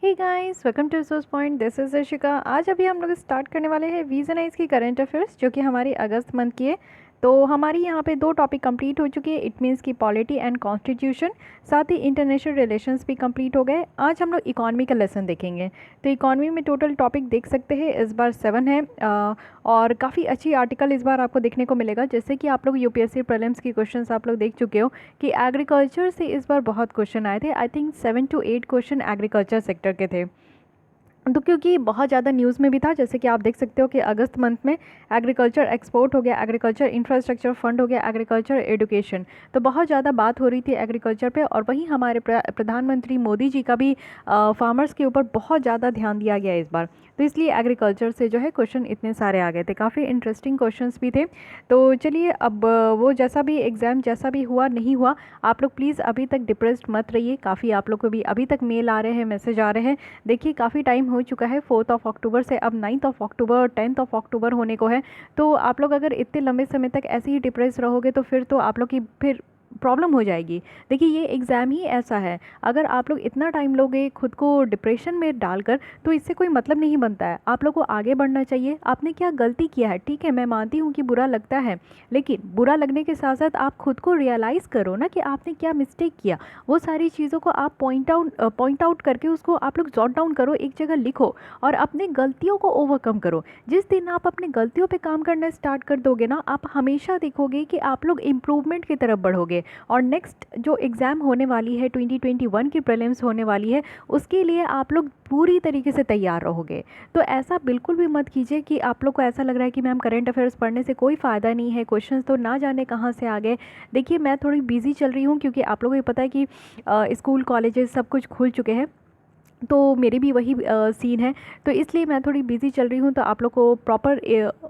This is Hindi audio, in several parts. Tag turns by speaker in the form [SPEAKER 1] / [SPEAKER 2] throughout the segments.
[SPEAKER 1] Hey guys, welcome to source point. This is Arshika. आज अभी हम लोग स्टार्ट करने वाले हैं वीजनाइज की करंट अफेयर्स, जो कि हमारी अगस्त मंथ की है। तो हमारी यहाँ पे 2 टॉपिक कंप्लीट हो चुकी है। इट मीन्स की पॉलिटी एंड कॉन्स्टिट्यूशन, साथ ही इंटरनेशनल रिलेशंस भी कंप्लीट हो गए। आज हम लोग इकॉनमी का लेसन देखेंगे। तो इकॉनमी में टोटल टॉपिक देख सकते हैं, इस बार 7 है। और काफ़ी अच्छी आर्टिकल इस बार आपको देखने को मिलेगा। जैसे कि आप लोग यूपीएससी प्रीलिम्स की क्वेश्चंस आप लोग देख चुके हो कि एग्रीकल्चर से इस बार बहुत क्वेश्चन आए थे। I think 7 to 8 question agriculture sector के थे। तो क्योंकि बहुत ज़्यादा न्यूज़ में भी था, जैसे कि आप देख सकते हो कि अगस्त मंथ में एग्रीकल्चर एक्सपोर्ट हो गया, एग्रीकल्चर इंफ्रास्ट्रक्चर फंड हो गया, एग्रीकल्चर एजुकेशन। तो बहुत ज़्यादा बात हो रही थी एग्रीकल्चर पे। और वहीं हमारे प्रधानमंत्री मोदी जी का भी फार्मर्स के ऊपर बहुत ज़्यादा ध्यान दिया गया इस बार। तो इसलिए एग्रीकल्चर से जो है क्वेश्चन इतने सारे आ गए थे। काफ़ी इंटरेस्टिंग क्वेश्चंस भी थे। तो चलिए, अब वो जैसा भी एग्ज़ाम जैसा भी हुआ नहीं हुआ, आप लोग प्लीज़ अभी तक डिप्रेस्ड मत रहिए। काफ़ी आप लोग को भी अभी तक मेल आ रहे हैं, मैसेज आ रहे हैं। देखिए, काफ़ी टाइम हो चुका है। 4 अक्टूबर से अब 9 अक्टूबर, 10 अक्टूबर होने को है। तो आप लोग अगर इतने लंबे समय तक ऐसे ही डिप्रेस रहोगे तो फिर तो आप लोग की फिर प्रॉब्लम हो जाएगी। देखिए, ये एग्ज़ाम ही ऐसा है। अगर आप लोग इतना टाइम लोगे खुद को डिप्रेशन में डालकर, तो इससे कोई मतलब नहीं बनता है। आप लोग को आगे बढ़ना चाहिए। आपने क्या गलती किया है, ठीक है, मैं मानती हूँ कि बुरा लगता है, लेकिन बुरा लगने के साथ साथ आप खुद को रियलाइज़ करो ना कि आपने क्या मिस्टेक किया। वो सारी चीज़ों को आप पॉइंट आउट करके उसको आप लोग जॉट डाउन करो, एक जगह लिखो और अपने गलतियों को ओवरकम करो। जिस दिन आप अपनी गलतियों पे काम करना स्टार्ट कर दोगे ना, आप हमेशा देखोगे कि आप लोग इम्प्रूवमेंट की तरफ बढ़ोगे। और नेक्स्ट जो एग्ज़ाम होने वाली है, 2021 की प्रीलिम्स होने वाली है, उसके लिए आप लोग पूरी तरीके से तैयार रहोगे। तो ऐसा बिल्कुल भी मत कीजिए कि आप लोग को ऐसा लग रहा है कि मैम करंट अफेयर्स पढ़ने से कोई फ़ायदा नहीं है, क्वेश्चंस तो ना जाने कहाँ से आ गए। देखिए, मैं थोड़ी बिजी चल रही हूँ क्योंकि आप लोगों को पता है कि स्कूल कॉलेजेस सब कुछ खुल चुके हैं। तो मेरी भी वही सीन है। तो इसलिए मैं थोड़ी बिज़ी चल रही हूँ। तो आप लोग को प्रॉपर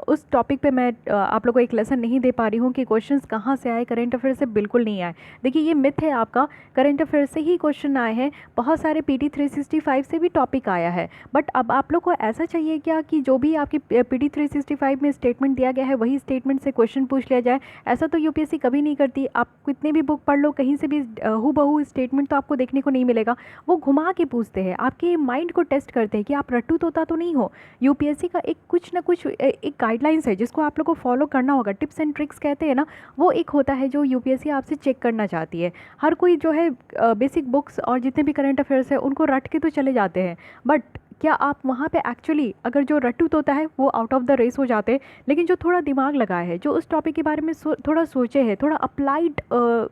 [SPEAKER 1] उस टॉपिक पे मैं आप लोग को एक लेसन नहीं दे पा रही हूँ कि क्वेश्चंस कहाँ से आए, करंट अफेयर से बिल्कुल नहीं आए। देखिए, ये मिथ है आपका, करंट अफेयर से ही क्वेश्चन आए हैं। बहुत सारे पीटी 365 से भी टॉपिक आया है। बट अब आप लोग को ऐसा चाहिए क्या कि जो भी आपकी पीटी 365 में स्टेटमेंट दिया गया है वही स्टेटमेंट से क्वेश्चन पूछ लिया जाए? ऐसा तो यूपीएससी कभी नहीं करती। आप कितने भी बुक पढ़ लो, कहीं से भी हूबहू स्टेटमेंट तो आपको देखने को नहीं मिलेगा। वो घुमा के पूछते हैं, आपके माइंड को टेस्ट करते हैं कि आप रट्टू तोता तो नहीं हो। यूपीएससी का एक कुछ ना कुछ एक गाइडलाइंस है जिसको आप लोग को फॉलो करना होगा। टिप्स एंड ट्रिक्स कहते हैं ना, वो एक होता है जो यूपीएससी आपसे चेक करना चाहती है। हर कोई जो है बेसिक बुक्स और जितने भी करंट अफेयर्स है उनको रट के तो चले जाते हैं। बट क्या आप वहाँ पे एक्चुअली, अगर जो रट्टू तोता है वो आउट ऑफ द रेस हो जाते हैं, लेकिन जो थोड़ा दिमाग लगाए है, जो उस टॉपिक के बारे में थोड़ा सोचे है, थोड़ा अप्लाइड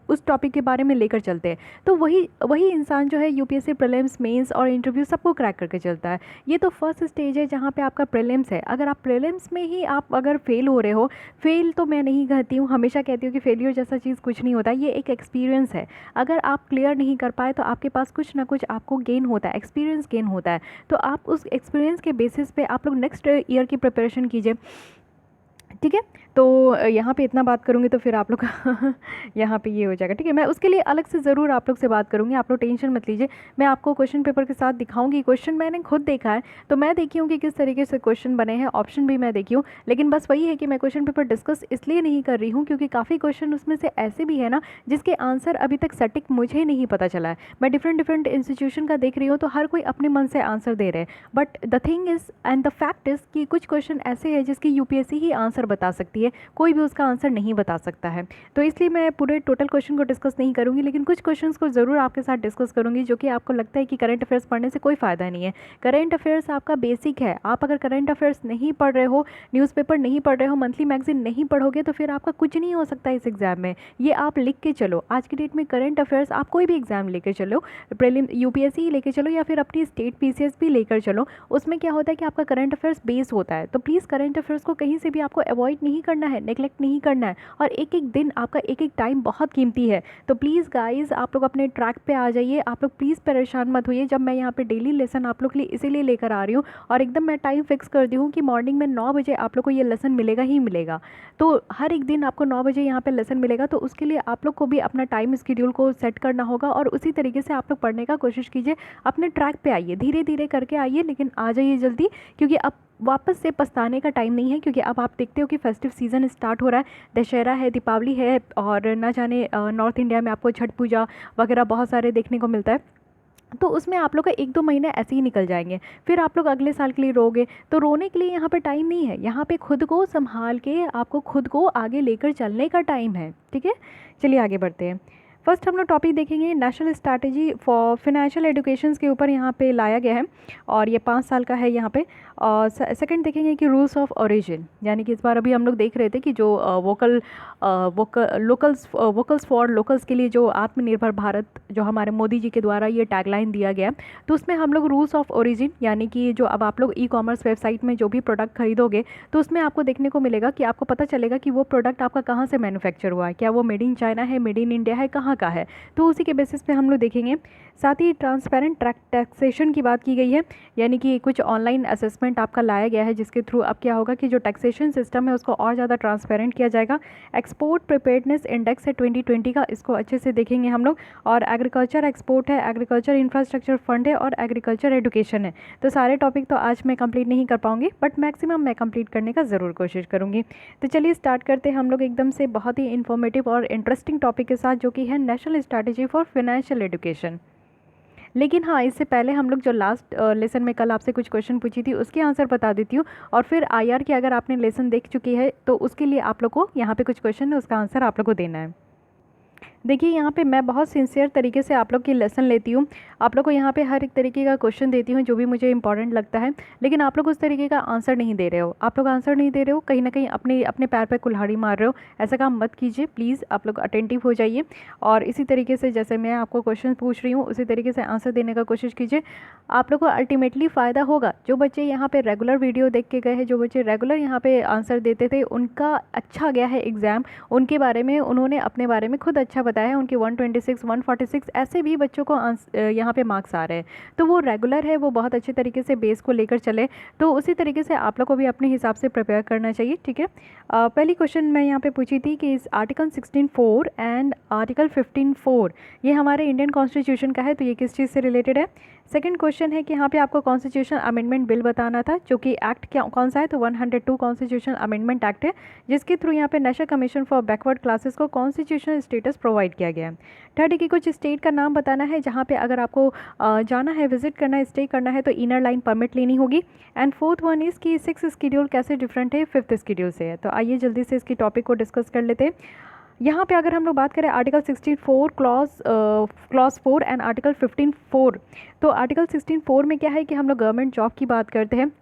[SPEAKER 1] उस टॉपिक के बारे में लेकर चलते हैं, तो वही वही इंसान जो है यूपीएससी प्रीलिम्स, मेंस और इंटरव्यू सबको क्रैक करके चलता है। ये तो फर्स्ट स्टेज है जहाँ पे आपका प्रीलिम्स है। अगर आप प्रीलिम्स में ही आप अगर फेल हो रहे हो, फेल तो मैं नहीं कहती हूँ, हमेशा कहती हूँ कि फेलियर जैसा चीज़ कुछ नहीं होता, ये एक एक्सपीरियंस है। अगर आप क्लियर नहीं कर पाए तो आपके पास कुछ ना कुछ आपको गेन होता है, एक्सपीरियंस गेन होता है। तो आप उस एक्सपीरियंस के बेसिस पे आप लोग नेक्स्ट ईयर की प्रिपरेशन कीजिए, ठीक है। तो यहाँ पे इतना बात करूँगी तो फिर आप लोग का यहाँ पे ये हो जाएगा, ठीक है। मैं उसके लिए अलग से ज़रूर आप लोग से बात करूँगी, आप लोग टेंशन मत लीजिए। मैं आपको क्वेश्चन पेपर के साथ दिखाऊंगी। क्वेश्चन मैंने खुद देखा है, तो मैं देखी हूँ कि किस तरीके से क्वेश्चन बने हैं, ऑप्शन भी मैं देखी हूँ। लेकिन बस वही है कि मैं क्वेश्चन पेपर डिस्कस इसलिए नहीं कर रही हूँ क्योंकि काफ़ी क्वेश्चन उसमें से ऐसे भी है ना जिसके आंसर अभी तक सटीक मुझे नहीं पता चला है। मैं डिफरेंट डिफरेंट इंस्टीट्यूशन का देख रही हूँ, तो हर कोई अपने मन से आंसर दे रहे हैं। But the thing is and the fact is कि कुछ क्वेश्चन ऐसे हैं जिसकी यूपीएससी ही आंसर बता सकती है, कोई भी उसका आंसर नहीं बता सकता है। तो इसलिए मैं पूरे टोटल क्वेश्चन को डिस्कस नहीं करूंगी, लेकिन कुछ क्वेश्चंस को ज़रूर आपके साथ डिस्कस करूंगी जो कि आपको लगता है कि करंट अफेयर्स पढ़ने से कोई फ़ायदा नहीं है। करंट अफेयर्स आपका बेसिक है। आप अगर करंट अफेयर्स नहीं पढ़ रहे हो, न्यूज़पेपर नहीं पढ़ रहे हो, मंथली मैगजीन नहीं पढ़ोगे, तो फिर आपका कुछ नहीं हो सकता इस एग्ज़ाम में। ये आप लिख के चलो। आज की डेट में करंट अफेयर्स आप कोई भी एग्ज़ाम लेकर चलो, प्रीलिम यूपीएससी ही लेकर चलो या फिर अपनी स्टेट पीसीएस भी लेकर चलो, उसमें क्या होता है कि आपका करंट अफेयर्स बेस होता है। तो प्लीज़ करंट अफेयर्स को कहीं से भी आपको अवॉइड नहीं करना है, नेगलेक्ट नहीं करना है। और एक एक दिन आपका, एक एक टाइम बहुत कीमती है। तो प्लीज़ गाइज, आप लोग अपने ट्रैक पे आ जाइए। आप लोग प्लीज़ परेशान मत होइए। जब मैं यहाँ पे डेली लेसन आप लोग के लिए इसीलिए लेकर आ रही हूँ, और एकदम मैं टाइम फिक्स कर दी हूँ कि मॉर्निंग में 9 बजे आप लोग को ये लेसन मिलेगा ही मिलेगा। तो हर एक दिन आपको 9 बजे यहाँ पे लेसन मिलेगा। तो उसके लिए आप लोग को भी अपना टाइम स्केड्यूल को सेट करना होगा और उसी तरीके से आप लोग पढ़ने का कोशिश कीजिए। अपने ट्रैक पे आइए, धीरे धीरे करके आइए, लेकिन आ जाइए जल्दी, क्योंकि अब वापस से पछताने का टाइम नहीं है। क्योंकि अब आप देखते हो कि फेस्टिव सीज़न स्टार्ट हो रहा है, दशहरा है, दीपावली है, और ना जाने नॉर्थ इंडिया में आपको छठ पूजा वगैरह बहुत सारे देखने को मिलता है। तो उसमें आप लोग का 1-2 महीने ऐसे ही निकल जाएंगे, फिर आप लोग अगले साल के लिए रोगे। तो रोने के लिए यहाँ पे टाइम नहीं है, यहाँ पे खुद को संभाल के आपको खुद को आगे लेकर चलने का टाइम है, ठीक है। चलिए आगे बढ़ते हैं। फर्स्ट हम लोग टॉपिक देखेंगे national strategy for financial education के ऊपर यहाँ पे लाया गया है, और ये 5 साल का है यहाँ पे। और सेकंड देखेंगे कि रूल्स ऑफ ओरिजिन, यानी कि इस बार अभी हम लोग देख रहे थे कि जो वोकल्स फॉर लोकल्स के लिए जो आत्मनिर्भर भारत जो हमारे मोदी जी के द्वारा ये टैगलाइन दिया गया, तो उसमें हम लोग रूल्स ऑफ ओरिजिन, यानी कि जो अब आप लोग ई कॉमर्स वेबसाइट में जो भी प्रोडक्ट खरीदोगे तो उसमें आपको देखने को मिलेगा कि आपको पता चलेगा कि वो प्रोडक्ट आपका कहाँ से मैन्युफैक्चर हुआ है, क्या वो मेड इन चाइना है, मेड इन इंडिया है, कहाँ का है, तो उसी के बेसिस पे हम लोग देखेंगे। साथ ही ट्रांसपेरेंट टैक्सेशन की बात की गई है, यानी कि कुछ ऑनलाइन असेसमेंट आपका लाया गया है जिसके थ्रू अब क्या होगा कि जो टैक्सेशन सिस्टम है उसको और ज़्यादा ट्रांसपेरेंट किया जाएगा। एक्सपोर्ट प्रिपेयर्डनेस इंडेक्स है 2020 का, इसको अच्छे से देखेंगे हम लोग। और एग्रीकल्चर एक्सपोर्ट है, एग्रीकल्चर इंफ्रास्ट्रक्चर फंड है, और एग्रीकल्चर एजुकेशन है। तो सारे टॉपिक तो आज मैं कंप्लीट नहीं कर पाऊंगी, बट मैक्सिमम मैं कंप्लीट करने का ज़रूर कोशिश करूँगी। तो चलिए स्टार्ट करते हैं हम लोग एकदम से बहुत ही इन्फॉर्मेटिव और इंटरेस्टिंग टॉपिक के साथ, जो कि है national strategy for financial education. लेकिन हाँ, इससे पहले हम लोग जो लास्ट लेसन में कल आपसे कुछ क्वेश्चन पूछी थी उसके आंसर बता देती हूँ, और फिर आईआर की अगर आपने लेसन देख चुकी है तो उसके लिए आप लोग को यहाँ पे कुछ क्वेश्चन है, उसका आंसर आप लोग को देना है। देखिए यहाँ पे मैं बहुत सिंसियर तरीके से आप लोग की लेसन लेती हूँ, आप लोग को यहाँ पे हर एक तरीके का क्वेश्चन देती हूँ जो भी मुझे इंपॉर्टेंट लगता है, लेकिन आप लोग उस तरीके का आंसर नहीं दे रहे हो। आप लोग आंसर नहीं दे रहे हो, कहीं ना कहीं अपने अपने पैर पे कुल्हाड़ी मार रहे हो। ऐसा काम मत कीजिए प्लीज़, आप लोग अटेंटिव हो जाइए, और इसी तरीके से जैसे मैं आपको क्वेश्चन पूछ रही हूँ उसी तरीके से आंसर देने का कोशिश कीजिए। आप लोग को अल्टीमेटली फ़ायदा होगा। जो बच्चे यहाँ पे रेगुलर वीडियो देख के गए हैं, जो बच्चे रेगुलर यहाँ पे आंसर देते थे, उनका अच्छा गया है एग्ज़ाम, उनके बारे में उन्होंने अपने बारे में खुद अच्छा बताया है। उनके 126, 146 ऐसे भी बच्चों को यहाँ पे मार्क्स आ रहे हैं, तो वो रेगुलर है, वो बहुत अच्छे तरीके से बेस को लेकर चले। तो उसी तरीके से आप लोग को भी अपने हिसाब से प्रिपेयर करना चाहिए, ठीक है। पहली क्वेश्चन मैं यहाँ पे पूछी थी कि इस आर्टिकल 16(4) एंड आर्टिकल 15(4) ये हमारे इंडियन कॉन्स्टिट्यूशन का है, तो ये किस चीज़ से रिलेटेड है। सेकंड क्वेश्चन है कि यहाँ पे आपको कॉन्स्टिट्यूशन अमेंडमेंट बिल बताना था, जो कि एक्ट क्या कौन सा है, तो 102 कॉन्स्टिट्यूशन अमेंडमेंट एक्ट है, जिसके थ्रू यहाँ पे national commission for backward classes को कॉन्स्टिट्यूशनल स्टेटस प्रोवाइड किया गया है। थर्ड है कि कुछ स्टेट का नाम बताना है जहाँ पे अगर आपको जाना है, विजिट करना है, स्टे करना है, तो इनर लाइन परमिट लेनी होगी। एंड फोर्थ वन इज़ कि 6 शेड्यूल कैसे डिफरेंट है 5th शेड्यूल से है। तो आइए जल्दी से इसकी टॉपिक को डिस्कस कर लेते हैं। यहाँ पे अगर हम लोग बात करें आर्टिकल 64 क्लॉज 4 एंड आर्टिकल 15(4), तो आर्टिकल 16(4) में क्या है कि हम लोग गवर्नमेंट जॉब की बात करते हैं,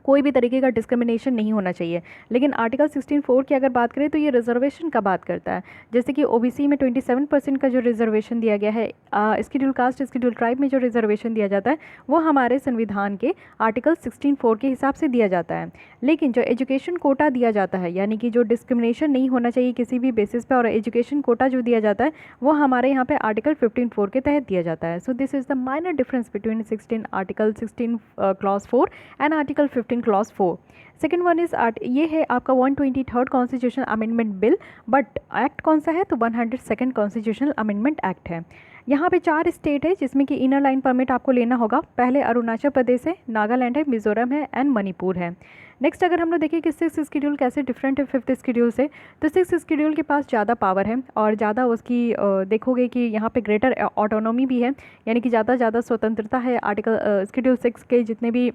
[SPEAKER 1] कोई भी तरीके का डिस्क्रिमिनेशन नहीं होना चाहिए। लेकिन आर्टिकल 16(4) की अगर बात करें तो ये रिजर्वेशन का बात करता है, जैसे कि ओबीसी में 27% का जो रिजर्वेशन दिया गया है, स्केड्यूल कास्ट स्केड्यूल ट्राइब में जो रिजर्वेशन दिया जाता है वो हमारे संविधान के आर्टिकल 16(4) के हिसाब से दिया जाता है। लेकिन जो एजुकेशन कोटा दिया जाता है, यानी कि जो डिस्क्रिमिनेशन नहीं होना चाहिए किसी भी बेसिस पे, और एजुकेशन कोटा जो दिया जाता है वो हमारे यहाँ पे आर्टिकल 15(4) के तहत दिया जाता है। सो this is the minor difference between article 16 clause 4 and article 15 clause 4। Second one is ये है आपका 123rd constitution amendment bill, but act कौन सा है, तो 102nd कॉन्स्टिट्यूशनल अमेंडमेंट एक्ट है। यहाँ पे 4 स्टेट है जिसमें कि इनर लाइन परमिट आपको लेना होगा। पहले अरुणाचल प्रदेश है, नागालैंड है, मिजोरम है एंड मणिपुर है। नेक्स्ट अगर हम लोग देखें कि 6th शेड्यूल कैसे डिफरेंट है 5th शेड्यूल से, तो 6th शेड्यूल के पास ज़्यादा पावर है और ज़्यादा उसकी देखोगे कि यहाँ पे ग्रेटर ऑटोनॉमी भी है, यानी कि ज़्यादा स्वतंत्रता है। आर्टिकल शेड्यूल 6 के जितने भी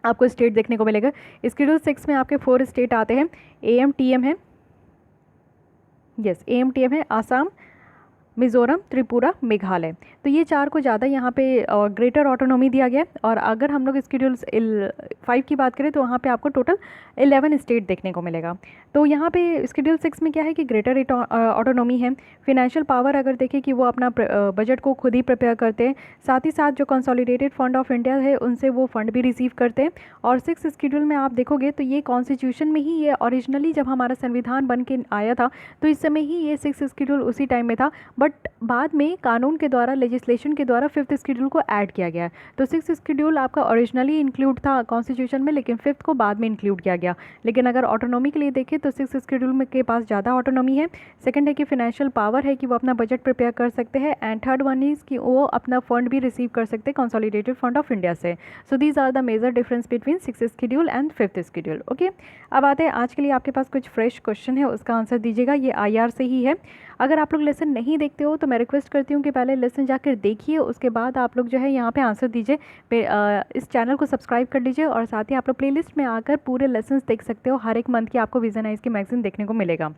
[SPEAKER 1] आपको स्टेट देखने को मिलेगा, शेड्यूल 6 में आपके 4 स्टेट आते हैं। AMTM है, यस AMTM है, आसाम, मिज़ोरम, त्रिपुरा, मेघालय। तो ये 4 को ज़्यादा यहाँ पे ग्रेटर ऑटोनॉमी दिया गया है। और अगर हम लोग शेड्यूल 5 की बात करें तो वहाँ पे आपको टोटल 11 स्टेट देखने को मिलेगा। तो यहाँ पे शेड्यूल 6 में क्या है कि ग्रेटर ऑटोनॉमी है। फिनेंशियल पावर अगर देखें कि वो अपना बजट को खुद ही प्रिपेयर करते हैं, साथ ही साथ जो कंसोलिडेटेड फंड ऑफ इंडिया है उनसे वो फंड भी रिसीव करते हैं। और 6 शेड्यूल में आप देखोगे तो ये कॉन्स्टिट्यूशन में ही, ये ओरिजिनली जब हमारा संविधान बन के आया था तो इस समय ही ये 6 शेड्यूल उसी टाइम में था, बट बाद में कानून के द्वारा, लेजिस्लेशन के द्वारा 5th शेड्यूल को ऐड किया गया। तो 6th शेड्यूल आपका ओरिजिनली इंक्लूड था कॉन्स्टिट्यूशन में, लेकिन 5th को बाद में इंक्लूड किया गया। लेकिन अगर ऑटोनॉमी के लिए देखें तो 6th शेड्यूल में के पास ज़्यादा ऑटोनॉमी है। सेकंड है कि फिनेंशियल पावर है कि वो अपना बजट प्रिपेयर कर सकते हैं। एंड थर्ड वन इज़ कि वो अपना फंड भी रिसीव कर सकते हैं कंसोलिडेटेड फंड ऑफ इंडिया से। So these are the major difference between 6th schedule and 5th schedule. Okay, अब आते हैं आज के लिए आपके पास कुछ फ्रेश क्वेश्चन है, उसका आंसर दीजिएगा। ये IR से ही है। अगर आप लोग लेसन नहीं देखते हो तो मैं रिक्वेस्ट करती हूँ कि पहले लेसन जाकर देखिए, उसके बाद आप लोग जो है यहाँ पे आंसर दीजिए। इस चैनल को सब्सक्राइब कर लीजिए और साथ ही आप लोग प्लेलिस्ट में आकर पूरे लेसन्स देख सकते हो। हर एक मंथ की आपको विजनाइज की मैगजीन देखने को मिलेगा।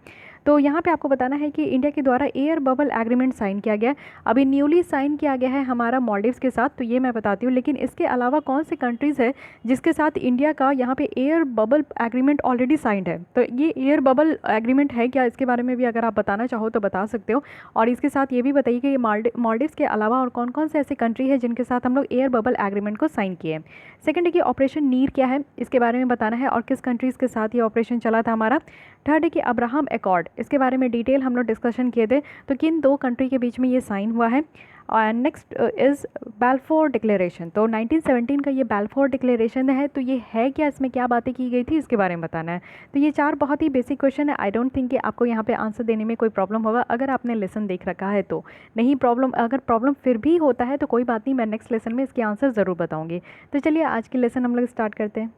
[SPEAKER 1] तो यहाँ पे आपको बताना है कि इंडिया के द्वारा एयर बबल एग्रीमेंट साइन किया गया है। अभी न्यूली साइन किया गया है हमारा मालदीव्स के साथ, तो ये मैं बताती हूँ। लेकिन इसके अलावा कौन से कंट्रीज़ है जिसके साथ इंडिया का यहाँ पे air bubble agreement already signed है? तो ये एयर बबल एग्रीमेंट है क्या, इसके बारे में भी अगर आप बताना चाहो तो बता सकते हो। और इसके साथ ये भी बताइए कि मालदीव्स के अलावा और कौन कौन से ऐसे कंट्री है जिनके साथ हम लोग एयर बबल एग्रीमेंट को साइन किए। सेकंड है कि ऑपरेशन नीर क्या है, इसके बारे में बताना है और किस कंट्रीज़ के साथ ये ऑपरेशन चला था हमारा। थर्ड है कि अब्राहम एकॉर्ड, इसके बारे में डिटेल हम लोग डिस्कशन किए थे, तो किन दो कंट्री के बीच में ये साइन हुआ है। और नेक्स्ट इज़ बैल्फोर डिक्लेरेशन, तो 1917 का ये बैल्फोर डिक्लेरेशन है, तो ये है क्या, इसमें क्या बातें की गई थी, इसके बारे में बताना है। तो ये 4 बहुत ही बेसिक क्वेश्चन है। आई डोंट थिंक कि आपको यहाँ पे आंसर देने में कोई प्रॉब्लम होगा अगर आपने लेसन देख रखा है तो। नहीं प्रॉब्लम, अगर प्रॉब्लम फिर भी होता है तो कोई बात नहीं, मैं नेक्स्ट लेसन में इसके आंसर ज़रूर बताऊँगी। तो चलिए आज की लेसन हम लोग स्टार्ट करते हैं।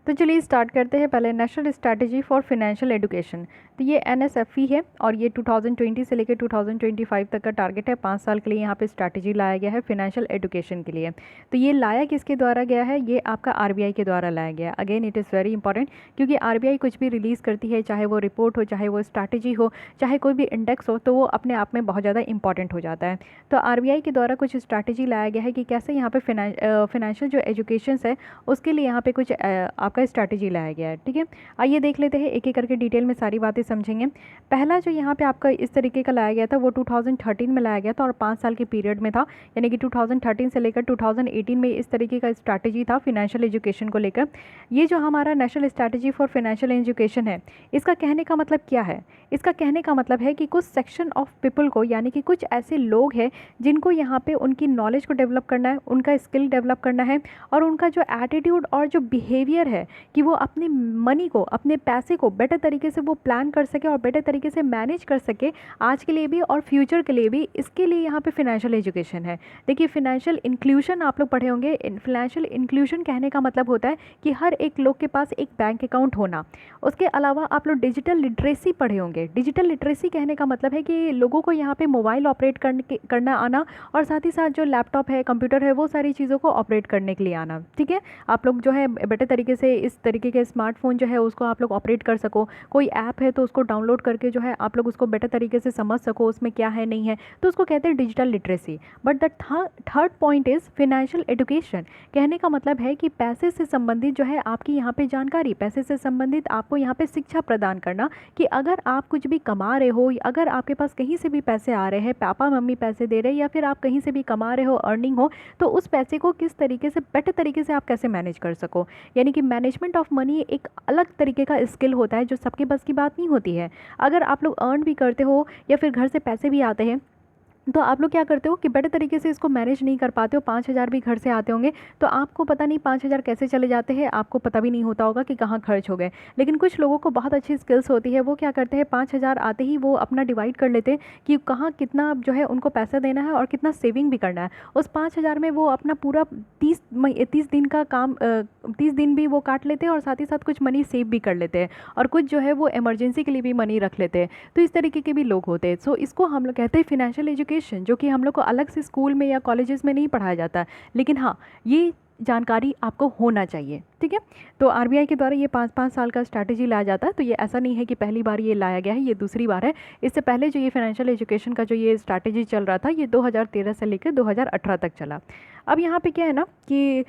[SPEAKER 1] तो चलिए स्टार्ट करते हैं पहले national strategy for financial education. तो ये NSFE है और ये 2020 से लेकर 2025 तक का टारगेट है। 5 साल के लिए यहाँ पे स्ट्रैटेजी लाया गया है फाइनेंशियल एजुकेशन के लिए। तो ये लाया किसके द्वारा गया है, ये आपका RBI के द्वारा लाया गया है। Again it is very important, क्योंकि RBI कुछ भी रिलीज़ करती है, चाहे वो रिपोर्ट हो, चाहे वो स्ट्रैटेजी हो, चाहे कोई भी इंडेक्स हो, तो वो अपने आप में बहुत ज़्यादा इंपॉर्टेंट हो जाता है। तो RBI के द्वारा कुछ स्ट्रैटेजी लाया गया है कि कैसे यहाँ पे फाइनेंशियल जो एजुकेशन है उसके लिए यहाँ पे कुछ आपका स्ट्रैटेजी लाया गया है। ठीक है, आइए देख लेते हैं एक एक करके डिटेल में सारी बातें समझेंगे। पहला जो यहाँ पे आपका इस तरीके का लाया गया था वो 2013 में लाया गया था और 5 साल के पीरियड में था, यानी कि 2013 से लेकर 2018 में इस तरीके का स्ट्रैटेजी था फाइनेंशियल एजुकेशन को लेकर। ये जो हमारा national strategy for financial education है, इसका कहने का मतलब क्या है? इसका कहने का मतलब है कि कुछ सेक्शन ऑफ पीपल को, यानी कि कुछ ऐसे लोग हैं जिनको यहाँ पे उनकी नॉलेज को डेवलप करना है, उनका स्किल डेवलप करना है और उनका जो एटीट्यूड और जो बिहेवियर है कि वो अपनी मनी को, अपने पैसे को बेटर तरीके से वो प्लान कर सके और बेटर तरीके से मैनेज कर सके, आज के लिए भी और फ्यूचर के लिए भी। इसके लिए यहाँ पे फाइनेंशियल एजुकेशन है। देखिए फाइनेंशियल इंक्लूजन आप लोग पढ़े होंगे। फाइनेंशियल इंक्लूजन कहने का मतलब होता है कि हर एक लोग के पास एक बैंक अकाउंट होना। उसके अलावा आप लोग डिजिटल लिटरेसी पढ़े होंगे। डिजिटल लिटरेसी कहने का मतलब है कि लोगों को यहाँ पे मोबाइल ऑपरेट करना आना और साथ ही साथ जो लैपटॉप है, कंप्यूटर है, वो सारी चीज़ों को ऑपरेट करने के लिए आना। ठीक है, आप लोग जो है बेटर तरीके से इस तरीके के स्मार्टफोन जो है उसको आप लोग ऑपरेट कर सको। कोई ऐप है तो उसको डाउनलोड करके जो है आप लोग उसको बेटर तरीके से समझ सको उसमें क्या है नहीं है, तो उसको कहते हैं digital literacy. But the third point is financial education. कहने का मतलब है कि पैसे से संबंधित जो है आपकी यहाँ पे जानकारी, पैसे से संबंधित आपको यहाँ पे शिक्षा प्रदान करना कि अगर आप कुछ भी कमा रहे हो, अगर आपके पास कहीं से भी पैसे आ रहे हैं, पापा मम्मी पैसे दे रहे हैं या फिर आप कहीं से भी कमा रहे हो, अर्निंग हो, तो उस पैसे को किस तरीके से बेटर तरीके से आप कैसे मैनेज कर सको। यानी कि मैनेजमेंट ऑफ मनी एक अलग तरीके का स्किल होता है जो सबके बस की बात नहीं होती है। अगर आप लोग अर्न भी करते हो या फिर घर से पैसे भी आते हैं, तो आप लोग क्या करते हो कि बेटर तरीके से इसको मैनेज नहीं कर पाते हो। 5,000 भी घर से आते होंगे तो आपको पता नहीं 5,000 कैसे चले जाते हैं, आपको पता भी नहीं होता होगा कि कहाँ खर्च हो गए। लेकिन कुछ लोगों को बहुत अच्छी स्किल्स होती है, वो क्या करते हैं 5,000 आते ही वो अपना डिवाइड कर लेते हैं कि कहाँ कितना जो है उनको पैसा देना है और कितना सेविंग भी करना है। उस 5,000 में वो अपना पूरा 30 दिन का काम 30 दिन भी वो काट लेते हैं और साथ ही साथ कुछ मनी सेव भी कर लेते हैं और कुछ जो है वो इमरजेंसी के लिए भी मनी रख लेते हैं। तो इस तरीके के भी लोग होते हैं। सो इसको हम लोग कहते हैं फाइनेंशियल एजुकेशन, जो कि हम लोग को अलग से स्कूल में या कॉलेजेस में नहीं पढ़ाया जाता, लेकिन हाँ ये जानकारी आपको होना चाहिए। ठीक है, तो RBI के द्वारा ये 5-5 साल का स्ट्रैटेजी लाया जाता है। तो ये ऐसा नहीं है कि पहली बार ये लाया गया है, ये दूसरी बार है। इससे पहले जो ये फाइनेंशियल एजुकेशन का जो ये स्ट्रैटेजी चल रहा था ये 2013 से लेकर 2018 तक चला। अब यहाँ पे क्या है ना कि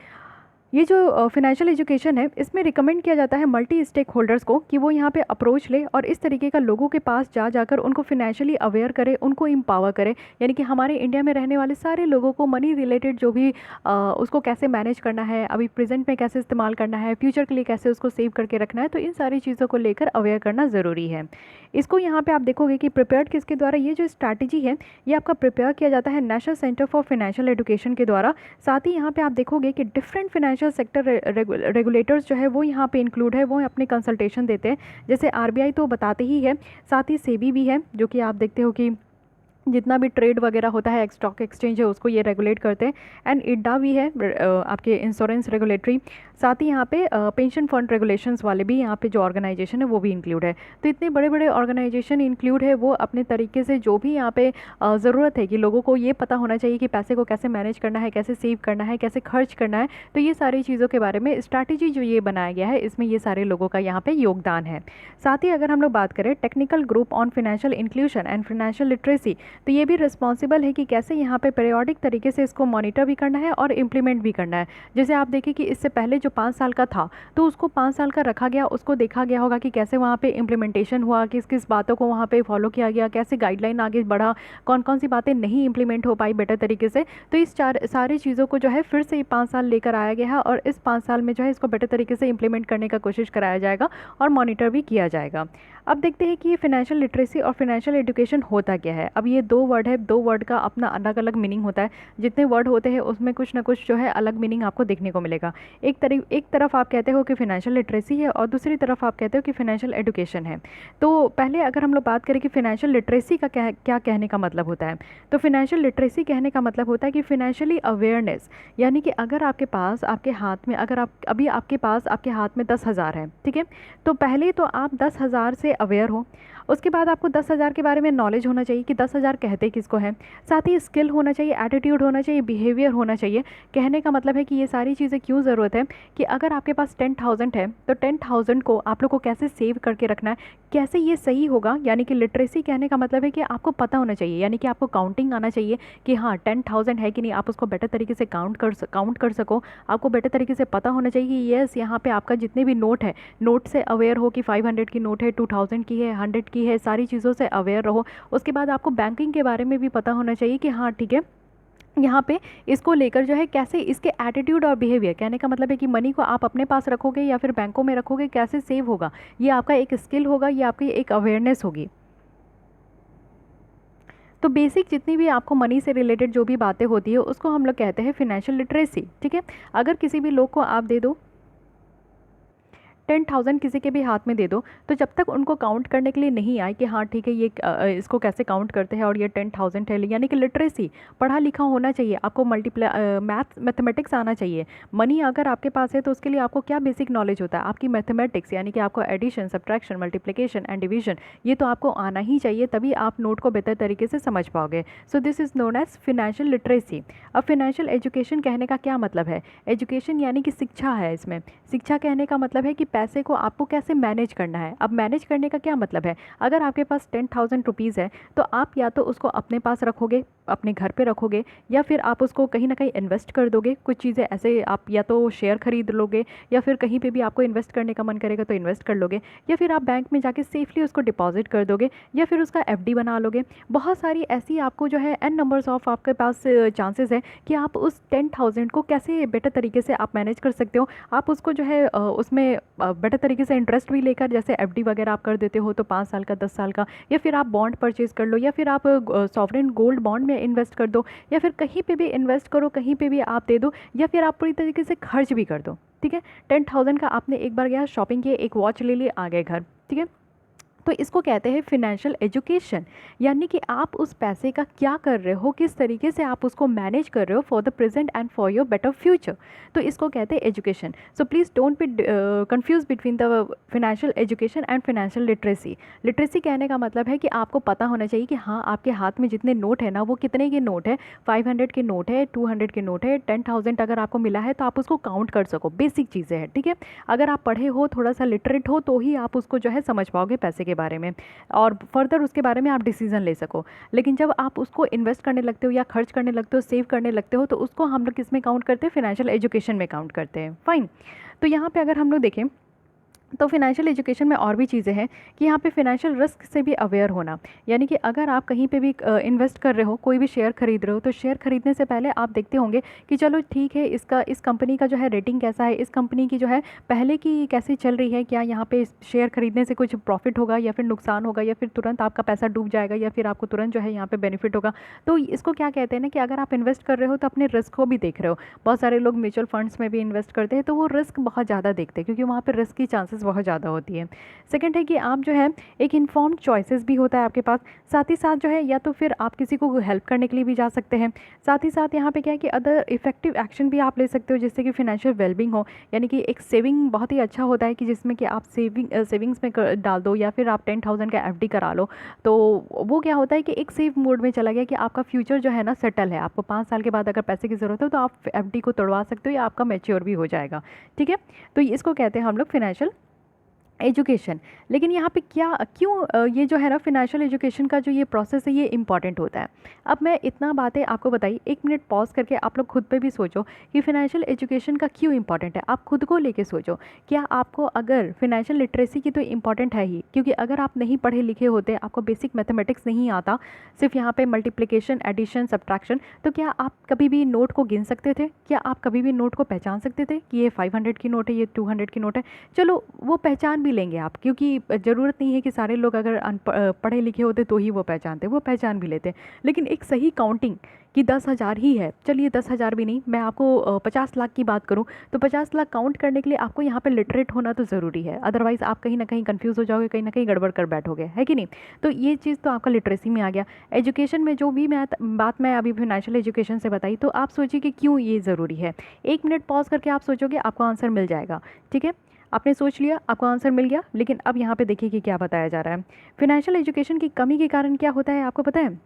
[SPEAKER 1] ये जो फाइनेंशियल एजुकेशन है इसमें रिकमेंड किया जाता है मल्टी स्टेक होल्डर्स को कि वो यहाँ पे अप्रोच ले और इस तरीके का लोगों के पास जाकर उनको फाइनेंशियली अवेयर करे, उनको एम्पावर करे। यानी कि हमारे इंडिया में रहने वाले सारे लोगों को मनी रिलेटेड जो भी उसको कैसे मैनेज करना है, अभी प्रेजेंट में कैसे इस्तेमाल करना है, फ्यूचर के लिए कैसे उसको सेव करके रखना है, तो इन सारी चीज़ों को लेकर अवेयर करना ज़रूरी है। इसको यहाँ पर आप देखोगे कि प्रिपेयर्ड किसके द्वारा, ये जो स्ट्रैटेजी है ये आपका प्रिपेयर किया जाता है national centre for financial education के द्वारा। साथ ही यहाँ पर आप देखोगे कि डिफरेंट फाइनेंशियल सेक्टर रेगुलेटर्स जो है वो यहाँ पे इंक्लूड है, वो अपने कंसल्टेशन देते हैं। जैसे RBI तो बताते ही है, साथ ही सेबी भी है जो कि आप देखते हो कि जितना भी ट्रेड वगैरह होता है, स्टॉक एक्सचेंज है, उसको ये रेगुलेट करते हैं। एंड इड्डा भी है आपके इंश्योरेंस रेगुलेटरी। साथ ही यहाँ पे पेंशन फंड रेगुलेशंस वाले भी यहाँ पे जो ऑर्गेनाइजेशन है वो भी इंक्लूड है। तो इतने बड़े बड़े ऑर्गेनाइजेशन इंक्लूड है, वो अपने तरीके से जो भी यहाँ पे ज़रूरत है कि लोगों को ये पता होना चाहिए कि पैसे को कैसे मैनेज करना है, कैसे सेव करना है, कैसे खर्च करना है। तो ये सारी चीज़ों के बारे में स्ट्रैटेजी जो ये बनाया गया है, इसमें ये सारे लोगों का यहाँ पे योगदान है। साथ ही अगर हम लोग बात करें technical group on financial inclusion and financial literacy, तो ये भी रिस्पॉन्सिबल है कि कैसे यहाँ पे पीरियोडिक तरीके से इसको मॉनिटर भी करना है और इम्प्लीमेंट भी करना है। जैसे आप देखिए कि इससे पहले जो 5 साल का था, तो उसको 5 साल का रखा गया, उसको देखा गया होगा कि कैसे वहाँ पे इम्प्लीमेंटेशन हुआ, किस किस बातों को वहाँ पे फॉलो किया गया, कैसे गाइडलाइन आगे बढ़ा, कौन कौन सी बातें नहीं इम्प्लीमेंट हो पाई बेटर तरीके से। तो इस सारी चीज़ों को जो है फिर से 5 साल लेकर आया गया है, और इस 5 साल में जो है इसको बेटर तरीके से इम्प्लीमेंट करने का कोशिश कराया जाएगा और मॉनिटर भी किया जाएगा। अब देखते हैं कि ये फाइनेंशियल लिटरेसी और फाइनेंशियल एजुकेशन होता क्या है। अब ये दो वर्ड है, दो वर्ड का अपना अलग अलग मीनिंग होता है। जितने वर्ड होते हैं उसमें कुछ ना कुछ जो है अलग मीनिंग आपको देखने को मिलेगा। एक तरफ आप कहते हो कि फाइनेंशियल लिटरेसी है और दूसरी तरफ आप कहते हो कि फाइनेंशियल एजुकेशन है। तो पहले अगर हम लोग बात करें कि फाइनेंशियल लिटरेसी का क्या कहने का मतलब होता है, तो फाइनेंशियल लिटरेसी कहने का मतलब होता है कि फाइनेंशियली अवेयरनेस, यानी कि अगर आपके पास आपके हाथ में, अगर आप अभी आपके पास आपके हाथ में 10,000 है, ठीक है, तो पहले तो आप 10,000 से अवेयर हो। उसके बाद आपको 10,000 के बारे में नॉलेज होना चाहिए कि 10,000 कहते किसको है। साथ ही स्किल होना चाहिए, एटीट्यूड होना चाहिए, बिहेवियर होना चाहिए। कहने का मतलब है कि ये सारी चीज़ें क्यों ज़रूरत है कि अगर आपके पास 10,000 है तो 10,000 को आप लोग को कैसे सेव करके रखना है, कैसे ये सही होगा। यानी कि लिटरेसी कहने का मतलब है कि आपको पता होना चाहिए, यानी कि आपको काउंटिंग आना चाहिए कि हाँ 10,000 है कि नहीं, आप उसको बेटर तरीके से काउंट कर सको। आपको बेटर तरीके से पता होना चाहिए कि येस यहाँ पे आपका जितने भी नोट है, नोट से अवेयर हो कि 500 की नोट है, 2000 की है, 100 की है, सारी चीज़ों से अवेयर रहो। उसके बाद आपको बैंकिंग के बारे में भी पता होना चाहिए कि हाँ ठीक है, यहाँ पे इसको लेकर जो है कैसे इसके एटीट्यूड और बिहेवियर, कहने का मतलब है कि मनी को आप अपने पास रखोगे या फिर बैंकों में रखोगे, कैसे सेव होगा, ये आपका एक स्किल होगा, ये आपकी एक अवेयरनेस होगी। तो बेसिक जितनी भी आपको मनी से रिलेटेड जो भी बातें होती है उसको हम लोग कहते हैं फिनेंशियल लिटरेसी, ठीक है। अगर किसी भी लोग को आप दे दो 10,000 किसी के भी हाथ में दे दो, तो जब तक उनको काउंट करने के लिए नहीं आए कि हाँ ठीक है ये इसको कैसे काउंट करते हैं और ये 10,000 है, यानी कि लिटरेसी, पढ़ा लिखा होना चाहिए, आपको मैथमेटिक्स आना चाहिए। मनी अगर आपके पास है तो उसके लिए आपको क्या बेसिक नॉलेज होता है, आपकी मैथमेटिक्स, यानी कि आपको addition, subtraction, multiplication and division, ये तो आपको आना ही चाहिए, तभी आप नोट को बेहतर तरीके से समझ पाओगे। So this is known as financial literacy. अब फिनेंशियल एजुकेशन कहने का क्या मतलब है, एजुकेशन यानी कि शिक्षा है। इसमें शिक्षा कहने का मतलब है कि पैसे को आपको कैसे मैनेज करना है। अब मैनेज करने का क्या मतलब है, अगर आपके पास 10,000 रुपीज़ है तो आप या तो उसको अपने पास रखोगे, अपने घर पे रखोगे, या फिर आप उसको कहीं ना कहीं इन्वेस्ट कर दोगे। कुछ चीज़ें ऐसे आप या तो शेयर खरीद लोगे, या फिर कहीं पे भी आपको इन्वेस्ट करने का मन करेगा तो इन्वेस्ट कर लोगे, या फिर आप बैंक में जाके सेफली उसको डिपॉजिट कर दोगे, या फिर उसका एफडी बना लोगे। बहुत सारी ऐसी आपको जो है एन नंबर्स ऑफ आपके पास चांसेस है कि आप उस 10,000 को कैसे बेटर तरीके से आप मैनेज कर सकते हो। आप उसको जो है उसमें बेटर तरीके से इंटरेस्ट भी लेकर, जैसे एफडी वगैरह आप कर देते हो तो 5 साल का, 10 साल का, या फिर आप बॉन्ड परचेज कर लो, या फिर आप सॉवरेन गोल्ड बॉन्ड में इन्वेस्ट कर दो, या फिर कहीं पे भी इन्वेस्ट करो, कहीं पे भी आप दे दो, या फिर आप पूरी तरीके से खर्च भी कर दो, ठीक है। 10,000 का आपने एक बार गया शॉपिंग किए, एक वॉच ले लिए, आ गए घर, ठीक है। तो इसको कहते हैं फिनेंशियल एजुकेशन, यानी कि आप उस पैसे का क्या कर रहे हो, किस तरीके से आप उसको मैनेज कर रहे हो for the present and for your better future. तो इसको कहते हैं education. So please don't be confuse between the financial education and financial literacy. Literacy कहने का मतलब है कि आपको पता होना चाहिए कि हाँ आपके हाथ में जितने नोट है ना, वो कितने के नोट है, 500 के नोट है, 200 के नोट है, 10,000 अगर आपको मिला है तो आप उसको काउंट कर सको। बेसिक चीज़ें हैं, ठीक है। अगर आप पढ़े हो, थोड़ा सा लिटरेट हो, तो ही आप उसको जो है समझ पाओगे पैसे के बारे में, और फर्दर उसके बारे में आप डिसीजन ले सको। लेकिन जब आप उसको इन्वेस्ट करने लगते हो या खर्च करने लगते हो, सेव करने लगते हो, तो उसको हम लोग किस में काउंट करते हैं, फिनेंशियल एजुकेशन में काउंट करते हैं। फाइन। तो यहाँ पे अगर हम लोग देखें तो फिनेंशियल एजुकेशन में और भी चीज़ें हैं कि यहाँ पे फिनेंशियल रिस्क से भी अवेयर होना, यानी कि अगर आप कहीं पे भी इन्वेस्ट कर रहे हो, कोई भी शेयर खरीद रहे हो, तो शेयर खरीदने से पहले आप देखते होंगे कि चलो ठीक है, इस कंपनी का जो है रेटिंग कैसा है, इस कंपनी की जो है पहले की कैसी चल रही है, क्या यहाँ पे शेयर खरीदने से कुछ प्रॉफिट होगा या फिर नुकसान होगा, या फिर तुरंत आपका पैसा डूब जाएगा, या फिर आपको तुरंत जो है यहाँ पर बेनिफिट होगा। तो इसको क्या कहते हैं ना कि अगर आप इन्वेस्ट कर रहे हो तो अपने रिस्क को भी देख रहे हो। बहुत सारे लोग म्यूचुअल फंड्स में भी इन्वेस्ट करते हैं, तो वो रिस्क बहुत ज़्यादा देखते हैं क्योंकि वहाँ पर रिस्क की चांसेस बहुत ज़्यादा होती है। सेकंड है कि आप जो है एक इन्फॉर्म्ड चॉइसेस भी होता है आपके पास, साथ ही साथ जो है या तो फिर आप किसी को हेल्प करने के लिए भी जा सकते हैं, साथ ही साथ यहाँ पे क्या है कि अदर इफेक्टिव एक्शन भी आप ले सकते हो जिससे कि फिनेंशियल वेलबिंग हो। यानी कि एक सेविंग बहुत ही अच्छा होता है कि जिसमें कि आप सेविंग्स में डाल दो या फिर आप 10,000 का एफडी करा लो, तो वो क्या होता है कि एक सेव मोड में चला गया कि आपका फ्यूचर जो है ना सेटल है। आपको 5 साल के बाद अगर पैसे की ज़रूरत हो तो आप एफडी को तोड़वा सकते हो या आपका मैच्योर भी हो जाएगा। ठीक है, तो इसको कहते हैं हम लोग फिनेंशियल एजुकेशन। लेकिन यहाँ पे क्या क्यों ये जो है ना फिनेंशियल एजुकेशन का जो ये प्रोसेस है ये इंपॉर्टेंट होता है। अब मैं इतना बातें आपको बताई, 1 मिनट पॉज करके आप लोग खुद पे भी सोचो कि फिनेंशियल एजुकेशन का क्यों इंपॉर्टेंट है। आप खुद को लेके सोचो, क्या आपको अगर फिनेंशियल लिटरेसी की तो इंपॉर्टेंट है ही, क्योंकि अगर आप नहीं पढ़े लिखे होते, आपको बेसिक मैथमेटिक्स नहीं आता, सिर्फ यहाँ पे मल्टीप्लिकेशन एडिशन सब्ट्रैक्शन, तो क्या आप कभी भी नोट को गिन सकते थे? क्या आप कभी भी नोट को पहचान सकते थे कि ये 500 की नोट है, ये 200 की नोट है? चलो वो पहचान भी लेंगे आप, क्योंकि ज़रूरत नहीं है कि सारे लोग अगर पढ़े लिखे होते तो ही वो पहचानते, वो पहचान भी लेते। लेकिन एक सही काउंटिंग कि 10,000 ही है, चलिए 10,000 भी नहीं, मैं आपको 50 लाख की बात करूं तो 50 लाख काउंट करने के लिए आपको यहाँ पे लिटरेट होना तो ज़रूरी है, अदरवाइज़ आप कहीं ना कहीं कंफ्यूज हो जाओगे, कहीं ना कहीं गड़बड़ कर बैठोगे, है कि नहीं। तो ये चीज़ तो आपका लिटरेसी में आ गया। एजुकेशन में जो भी बात मैं अभी फाइनेंशियल एजुकेशन से बताई, तो आप सोचिए कि क्यों ये ज़रूरी है। 1 मिनट पॉज करके आप सोचोगे, आपको आंसर मिल जाएगा। ठीक है, आपने सोच लिया, आपको आंसर मिल गया। लेकिन अब यहाँ पे देखिए कि क्या बताया जा रहा है। फिनेंशियल एजुकेशन की कमी के कारण क्या होता है आपको पता है?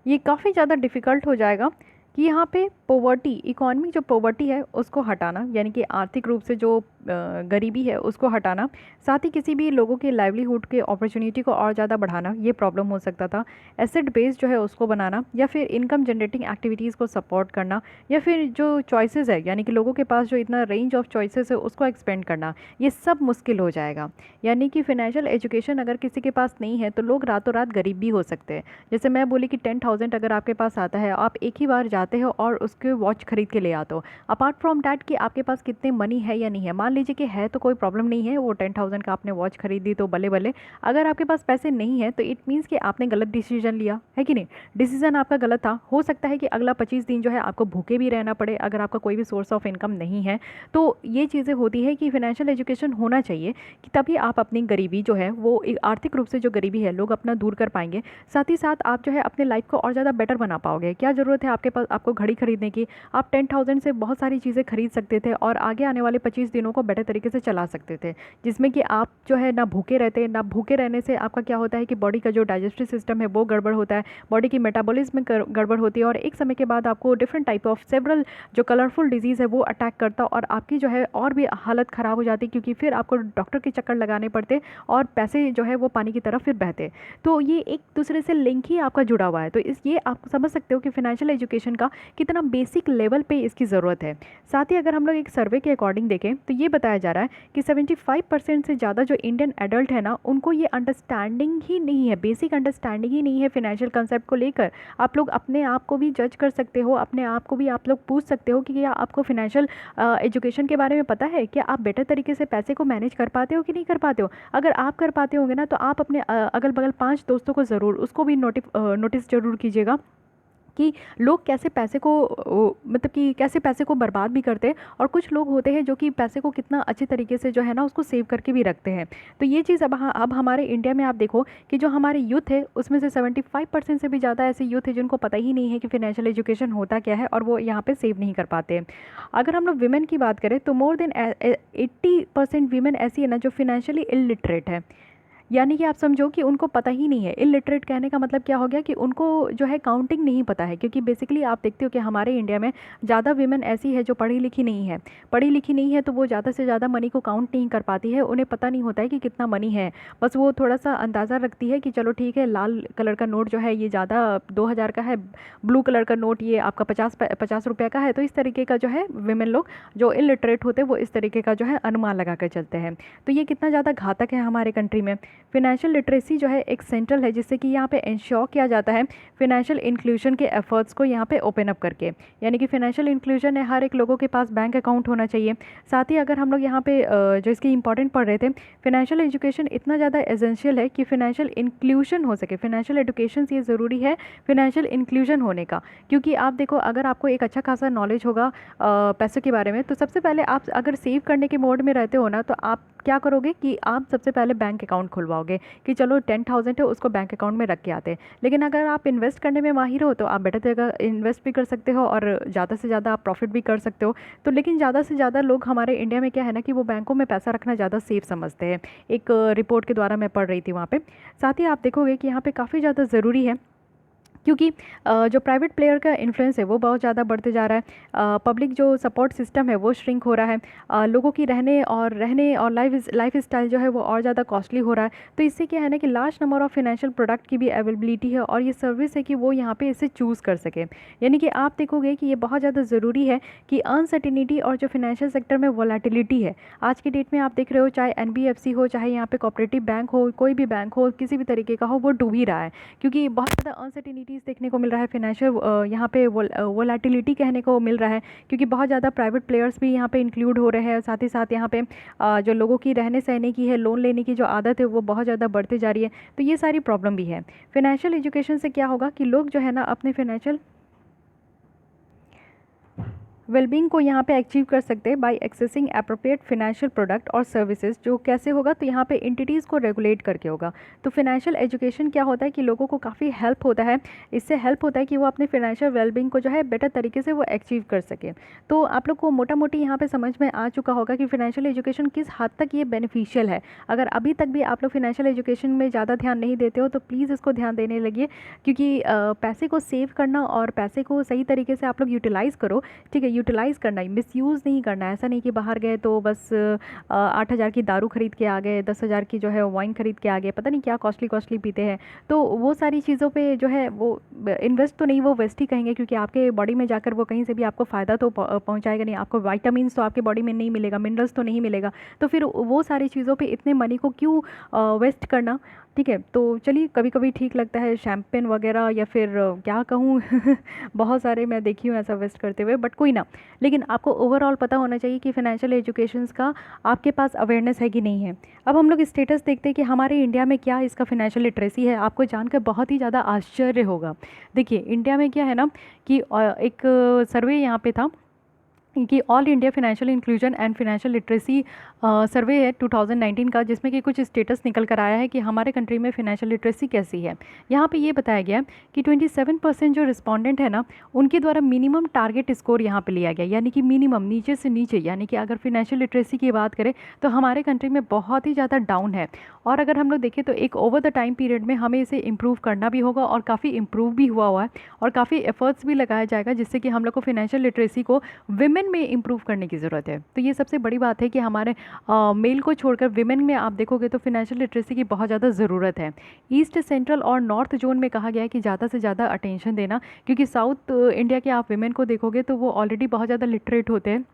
[SPEAKER 1] ये काफ़ी ज़्यादा डिफ़िकल्ट हो जाएगा कि यहाँ पे पॉवर्टी, इकोनॉमी जो पॉवर्टी है उसको हटाना, यानी कि आर्थिक रूप से जो गरीबी है उसको हटाना, साथ ही किसी भी लोगों के लाइवलीहुड के अपॉर्चुनिटी को और ज़्यादा बढ़ाना, ये प्रॉब्लम हो सकता था। एसेट बेस जो है उसको बनाना, या फिर इनकम जनरेटिंग एक्टिविटीज़ को सपोर्ट करना, या फिर जो चॉइसेस है यानी कि लोगों के पास जो इतना रेंज ऑफ चॉइसेस है उसको एक्सपेंड करना, ये सब मुश्किल हो जाएगा। यानी कि फिनेंशियल एजुकेशन अगर किसी के पास नहीं है तो लोग रातों रात गरीब भी हो सकते हैं। जैसे मैं बोली कि 10,000 अगर आपके पास आता है, आप एक ही बार जाते हो और उसके वॉच खरीद के ले आते हो, अपार्ट फ्रॉम डैट कि आपके पास कितने मनी है या नहीं है, मान लीजिए कि है तो कोई प्रॉब्लम नहीं है, वो 10,000 का आपने वॉच खरीदी तो बल्ले बल्ले। अगर आपके पास पैसे नहीं है तो इट मीन्स कि आपने गलत डिसीजन लिया है कि नहीं, डिसीजन आपका गलत था। हो सकता है कि अगला 25 दिन जो है आपको भूखे भी रहना पड़े अगर आपका कोई भी सोर्स ऑफ इनकम नहीं है। तो ये चीज़ें होती है कि फिनेंशियल एजुकेशन होना चाहिए कि तभी आप अपनी गरीबी जो है वो आर्थिक रूप से जो गरीबी है लोग अपना दूर कर पाएंगे। साथ ही साथ आप जो है अपने लाइफ को और ज़्यादा बेटर बना पाओगे। क्या ज़रूरत है आपके पास आपको घड़ी खरीदने की, आप 10,000 से बहुत सारी चीज़ें खरीद सकते थे और आगे आने वाले 25 दिनों को बेटर तरीके से चला सकते थे, जिसमें कि आप जो है ना भूखे रहते, ना भूखे रहने से आपका क्या होता है कि बॉडी का जो डाइजेस्टिव सिस्टम है वो गड़बड़ होता है, बॉडी की मेटाबॉलिज्म में गड़बड़ होती है और एक समय के बाद आपको डिफरेंट टाइप ऑफ सेवरल जो कलरफुल डिजीज़ है वो अटैक करता और आपकी जो है और भी हालत ख़राब हो जाती, क्योंकि फिर आपको डॉक्टर के चक्कर लगाने पड़ते और पैसे जो है वो पानी की तरफ फिर बहते। तो ये एक दूसरे से लिंक ही आपका जुड़ा हुआ है। तो ये आप समझ सकते हो कि फिनेंशियल एजुकेशन का कितना बेसिक लेवल पे इसकी ज़रूरत है। साथ ही अगर हम लोग एक सर्वे के अकॉर्डिंग देखें तो ये बताया जा रहा है कि 75% से ज़्यादा जो इंडियन एडल्ट है ना, उनको ये अंडरस्टैंडिंग ही नहीं है, बेसिक अंडरस्टैंडिंग ही नहीं है फिनेंशियल कंसेप्ट को लेकर। आप लोग अपने आप को भी जज कर सकते हो, अपने आप को भी आप लोग पूछ सकते हो कि क्या आपको फिनेंशियल एजुकेशन के बारे में पता है, क्या आप बेटर तरीके से पैसे को मैनेज कर पाते हो कि नहीं कर पाते हो। अगर आप कर पाते होंगे ना तो आप अपने अगल बगल 5 दोस्तों को ज़रूर उसको भी नोटिस ज़रूर कीजिएगा कि लोग कैसे पैसे को मतलब कि कैसे पैसे को बर्बाद भी करते हैं, और कुछ लोग होते हैं जो कि पैसे को कितना अच्छे तरीके से जो है ना उसको सेव करके भी रखते हैं। तो ये चीज़ अब हमारे इंडिया में आप देखो कि जो हमारे यूथ है उसमें से 75% से भी ज़्यादा ऐसे यूथ है जिनको पता ही नहीं है कि फिनेंशियल एजुकेशन होता क्या है और वो यहाँ पर सेव नहीं कर पाते हैं। अगर हम लोग वीमेन की बात करें तो मोर देन 80% वीमेन ऐसी है ना जो फिनेंशियली इलिटरेट है, यानी कि आप समझो कि उनको पता ही नहीं है। इलिटरेट कहने का मतलब क्या हो गया कि उनको जो है काउंटिंग नहीं पता है, क्योंकि बेसिकली आप देखते हो कि हमारे इंडिया में ज़्यादा वीमेन ऐसी है जो पढ़ी लिखी नहीं है। पढ़ी लिखी नहीं है तो वो ज़्यादा से ज़्यादा मनी को काउंट नहीं कर पाती है, उन्हें पता नहीं होता है कि कितना मनी है। बस वो थोड़ा सा अंदाज़ा रखती है कि चलो ठीक है, लाल कलर का नोट जो है ये ज़्यादा 2,000 का है, ब्लू कलर का नोट ये आपका 50 रुपये का है। तो इस तरीके का जो है वीमेन लोग जो इलिटरेट होते हैं वो इस तरीके का जो है अनुमान लगा कर चलते हैं। तो ये कितना ज़्यादा घातक है हमारे कंट्री में। फिनेंशियल लिटरेसी जो है एक सेंट्रल है, जिससे कि यहाँ पे इंश्योर किया जाता है फिनेंशियल इंक्लूजन के एफर्ट्स को यहाँ पे ओपन अप करके। यानी कि फिनेंशियल इंक्लूजन है, हर एक लोगों के पास बैंक अकाउंट होना चाहिए। साथ ही अगर हम लोग यहाँ पे जो इसकी इंपॉर्टेंट पढ़ रहे थे, फिनेंशियल एजुकेशन इतना ज़्यादा एसेंशियल है कि फिनेंशियल इंक्लूजन हो सके। फिनेंशियल एजुकेशन ये ज़रूरी है फिनेंशियल इंक्लूजन होने का, क्योंकि आप देखो अगर आपको एक अच्छा खासा नॉलेज होगा पैसों के बारे में, तो सबसे पहले आप अगर सेव करने के मोड में रहते हो ना, तो आप क्या करोगे कि आप सबसे पहले बैंक अकाउंट खुलवाओगे कि चलो 10,000 है उसको बैंक अकाउंट में रख के आते हैं। लेकिन अगर आप इन्वेस्ट करने में माहिर हो तो आप बेटर जगह इन्वेस्ट भी कर सकते हो और ज़्यादा से ज़्यादा आप प्रॉफिट भी कर सकते हो। तो लेकिन ज़्यादा से ज़्यादा लोग हमारे इंडिया में क्या है ना कि वो बैंकों में पैसा रखना ज़्यादा सेफ समझते हैं। एक रिपोर्ट के द्वारा मैं पढ़ रही थी वहाँ पर। साथ ही आप देखोगे कि यहाँ पर काफ़ी ज़्यादा ज़रूरी है, क्योंकि जो प्राइवेट प्लेयर का इन्फ्लुएंस है वो बहुत ज़्यादा बढ़ते जा रहा है। पब्लिक जो सपोर्ट सिस्टम है वो श्रिंक हो रहा है। लोगों की रहने और लाइफ स्टाइल जो है वो और ज़्यादा कॉस्टली हो रहा है। तो इससे क्या है ना कि large number of financial product की भी अवेलेबिलिटी है और ये सर्विस है कि वो यहाँ पे इसे चूज़ कर सके। यानी कि आप देखोगे कि ये बहुत ज़्यादा ज़रूरी है कि अनसर्टिनिटी और जो फिनेंशियल सेक्टर में वोलेटिलिटी है, आज की डेट में आप देख रहे हो, चाहे NBFC हो, चाहे यहाँ पे कोऑपरेटिव बैंक हो, कोई भी बैंक हो, किसी भी तरीके का हो, वो डूब ही रहा है, क्योंकि बहुत ज़्यादा अनसर्टिनिटी देखने को मिल रहा है। फिनेंशियल यहाँ पे वोलेटिलिटी कहने को मिल रहा है, क्योंकि बहुत ज़्यादा प्राइवेट प्लेयर्स भी यहाँ पे इंक्लूड हो रहे हैं। साथ ही साथ यहाँ पे जो लोगों की रहने सहने की है, लोन लेने की जो आदत है वो बहुत ज़्यादा बढ़ती जा रही है। तो ये सारी प्रॉब्लम भी है। फिनेंशियल एजुकेशन से क्या होगा कि लोग जो है ना अपने फिनेंशियल वेलबींग को यहाँ पे अचीव कर सकते हैं by accessing appropriate financial product और सर्विसेज। जो कैसे होगा, तो यहाँ पे एंटिटीज़ को रेगुलेट करके होगा। तो फिनेंशियल एजुकेशन क्या होता है कि लोगों को काफ़ी हेल्प होता है, इससे हेल्प होता है कि वो अपने फिनेंशियल वेलबींग को जो है बेटर तरीके से वो अचीव कर सके। तो आप लोग को मोटा मोटी यहाँ पर समझ में आ चुका होगा कि फिनेंशियल एजुकेशन किस हद तक ये बेनिफिशियल है। अगर अभी तक भी आप लोग फिनेंशियल एजुकेशन में ज़्यादा ध्यान नहीं देते हो तो प्लीज़ इसको ध्यान देने लगिए, क्योंकि पैसे को सेव करना और पैसे को सही तरीके से आप लोग यूटिलाइज़ करो, ठीक है। यूटिलाइज़ करना है, मिसयूज़ नहीं करना है। ऐसा नहीं कि बाहर गए तो बस 8,000 की दारू खरीद के आ गए, 10,000 की जो है वाइन खरीद के आ गए, पता नहीं क्या कॉस्टली पीते हैं। तो वो सारी चीज़ों पे जो है वो इन्वेस्ट तो नहीं, वो वेस्ट ही कहेंगे, क्योंकि आपके बॉडी में जाकर वो कहीं से भी आपको फ़ायदा तो पहुँचाएगा नहीं। आपको वाइटामिन्स तो आपके बॉडी में नहीं मिलेगा, मिनरल्स तो नहीं मिलेगा। तो फिर वो सारी चीज़ों पर इतने मनी को क्यों वेस्ट करना, ठीक है। तो चलिए, कभी कभी ठीक लगता है शैम्पेन वगैरह, या फिर क्या कहूँ बहुत सारे मैं देखी हूँ ऐसा वेस्ट करते हुए, बट कोई ना। लेकिन आपको ओवरऑल पता होना चाहिए कि फिनेंशियल एजुकेशंस का आपके पास अवेयरनेस है कि नहीं है। अब हम लोग स्टेटस देखते हैं कि हमारे इंडिया में क्या इसका फिनेंशियल लिटरेसी है। आपको जानकर बहुत ही ज़्यादा आश्चर्य होगा। देखिए इंडिया में क्या है ना कि एक सर्वे यहाँ पे था कि all India financial inclusion and financial literacy survey है 2019 का, जिसमें कि कुछ स्टेटस निकल कर आया है कि हमारे कंट्री में फिनेंशियल लिटरेसी कैसी है। यहाँ पे ये बताया गया कि 27% जो रिस्पोंडेंट है ना, उनके द्वारा मिनिमम टारगेट स्कोर यहाँ पे लिया गया, यानी कि मिनिमम नीचे से नीचे। यानी कि अगर फिनेंशियल लिटरेसी की बात करें तो हमारे कंट्री में बहुत ही ज़्यादा डाउन है। और अगर हम लोग देखें तो एक ओवर द टाइम पीरियड में हमें इसे इम्प्रूव करना भी होगा, और काफ़ी इम्प्रूव भी हुआ है, और काफ़ी एफर्ट्स भी लगाया जाएगा, जिससे कि हम लोग को फिनेंशियल लिटरेसी को विमेन में इम्प्रूव करने की ज़रूरत है। तो ये सबसे बड़ी बात है कि हमारे मेल को छोड़कर विमेन में आप देखोगे तो फिनेंशियल लिटरेसी की बहुत ज़्यादा ज़रूरत है। ईस्ट, सेंट्रल और नॉर्थ जोन में कहा गया है कि ज़्यादा से ज़्यादा अटेंशन देना, क्योंकि साउथ इंडिया के आप विमेन को देखोगे तो वो ऑलरेडी बहुत ज़्यादा लिटरेट होते हैं,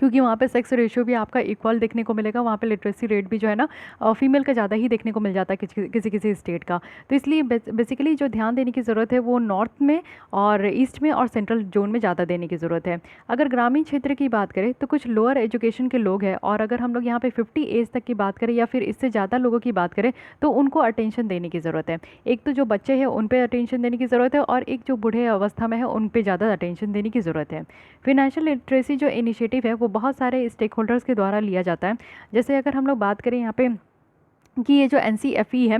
[SPEAKER 1] क्योंकि वहाँ पे सेक्स रेशियो भी आपका इक्वल देखने को मिलेगा। वहाँ पे लिटरेसी रेट भी जो है ना फीमेल का ज़्यादा ही देखने को मिल जाता है किसी किसी स्टेट का। तो इसलिए बेसिकली जो ध्यान देने की ज़रूरत है वो नॉर्थ में और ईस्ट में और सेंट्रल जोन में ज़्यादा देने की ज़रूरत है। अगर ग्रामीण क्षेत्र की बात करें तो कुछ लोअर एजुकेशन के लोग हैं, और अगर हम लोग यहाँ पर 50 एज तक की बात करें या फिर इससे ज़्यादा लोगों की बात करें तो उनको अटेंशन देने की ज़रूरत है। एक तो जो बच्चे हैं उन पर अटेंशन देने की ज़रूरत है, और एक जो बूढ़े अवस्था में है उन पर ज़्यादा अटेंशन देने की ज़रूरत है। फिनेंशियल लिटरेसी जो इनिशिएटिव है वो बहुत सारे स्टेक होल्डर्स के द्वारा लिया जाता है। जैसे अगर हम लोग बात करें यहाँ पे कि ये जो NCFE है,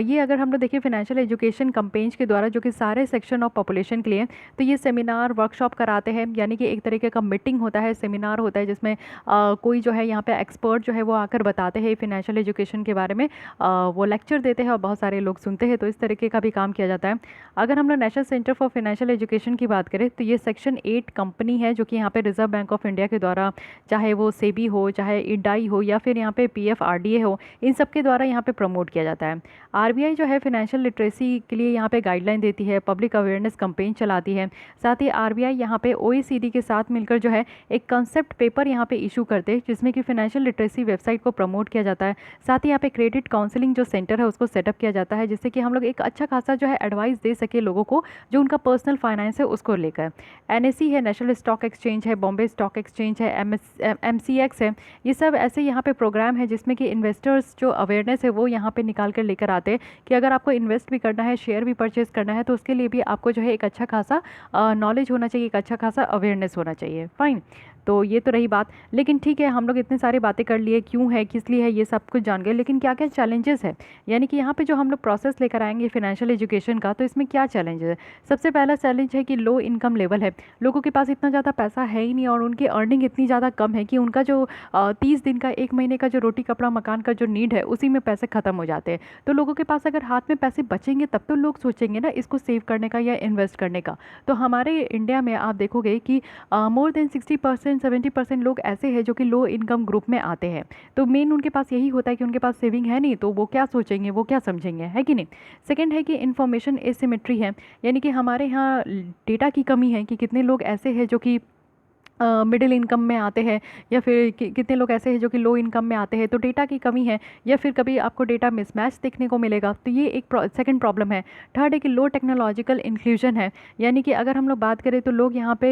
[SPEAKER 1] ये अगर हम लोग देखिए फिनेंशियल एजुकेशन कैंपेन्स के द्वारा, जो कि सारे सेक्शन ऑफ पॉपुलेशन के लिए, तो ये सेमिनार वर्कशॉप कराते हैं। यानी कि एक तरीके का मीटिंग होता है, सेमिनार होता है, जिसमें कोई जो है यहाँ पे एक्सपर्ट जो है वो आकर बताते हैं फिनेंशियल एजुकेशन के बारे में, वो लेक्चर देते हैं और बहुत सारे लोग सुनते हैं। तो इस तरीके का भी काम किया जाता है। अगर हम लोग national centre for financial education की बात करें तो ये सेक्शन 8 कंपनी है, जो कि यहाँ पे रिजर्व बैंक ऑफ इंडिया के द्वारा, चाहे वो सेबी हो, चाहे इडाई हो, या फिर यहाँ पे PFRDA हो, इन सब सबके द्वारा यहाँ पे प्रमोट किया जाता है। आरबीआई जो है फिनेंशियल लिटरेसी के लिए यहाँ पे गाइडलाइन देती है, पब्लिक अवेयरनेस कैंपेन चलाती है। साथ ही आरबीआई यहाँ पे ओईसीडी के साथ मिलकर जो है एक कंसेप्ट पेपर यहाँ पे इशू करते हैं, जिसमें कि फिनेंशियल लिटरेसी वेबसाइट को प्रमोट किया जाता है। साथ ही यहाँ पे क्रेडिट काउंसलिंग जो सेंटर है उसको सेटअप किया जाता है, जिससे कि हम लोग एक अच्छा खासा जो है एडवाइस दे सके लोगों को जो उनका पर्सनल फाइनेंस है उसको लेकर। एनएसई है, नेशनल स्टॉक एक्सचेंज है, बॉम्बे स्टॉक एक्सचेंज है, एमसीएक्स है, ये सब ऐसे यहाँ पे प्रोग्राम है जिसमें कि इन्वेस्टर्स जो अवेयरनेस है वो यहाँ पे निकाल कर लेकर आते हैं कि अगर आपको इन्वेस्ट भी करना है, शेयर भी परचेज करना है, तो उसके लिए भी आपको जो है एक अच्छा खासा नॉलेज होना चाहिए, एक अच्छा खासा अवेयरनेस होना चाहिए। फाइन, तो ये तो रही बात। लेकिन ठीक है, हम लोग इतनी सारी बातें कर लिए, क्यों है, किस लिए है, ये सब कुछ जान गए, लेकिन क्या क्या चैलेंजेस है, यानी कि यहाँ पे जो हम लोग प्रोसेस लेकर आएंगे फिनेंशियल एजुकेशन का, तो इसमें क्या चैलेंजेस है। सबसे पहला चैलेंज है कि लो इनकम लेवल है, लोगों के पास इतना ज़्यादा पैसा है ही नहीं और उनकी अर्निंग इतनी ज़्यादा कम है कि उनका जो 30 दिन का, 1 महीने का जो रोटी कपड़ा मकान का जो नीड है उसी में पैसे ख़त्म हो जाते हैं। तो लोगों के पास अगर हाथ में पैसे बचेंगे तब तो लोग सोचेंगे ना इसको सेव करने का या इन्वेस्ट करने का। तो हमारे इंडिया में आप देखोगे कि मोर देन 60% 70% लोग ऐसे हैं जो कि लो इनकम ग्रुप में आते हैं। तो मेन उनके पास यही होता है कि उनके पास सेविंग है नहीं, तो वो क्या सोचेंगे, वो क्या समझेंगे, है कि नहीं। सेकंड है कि इन्फॉर्मेशन एसिमेट्री है, यानी कि हमारे यहाँ डेटा की कमी है कि कितने लोग ऐसे हैं जो कि मिडिल इनकम में आते हैं या फिर कितने लोग ऐसे हैं जो कि लो इनकम में आते हैं, तो डेटा की कमी है या फिर कभी आपको डेटा मिसमैच देखने को मिलेगा, तो ये एक सेकंड प्रॉब्लम है। थर्ड है कि लो टेक्नोलॉजिकल इंक्लूजन है, यानी कि अगर हम लोग बात करें तो लोग यहाँ पे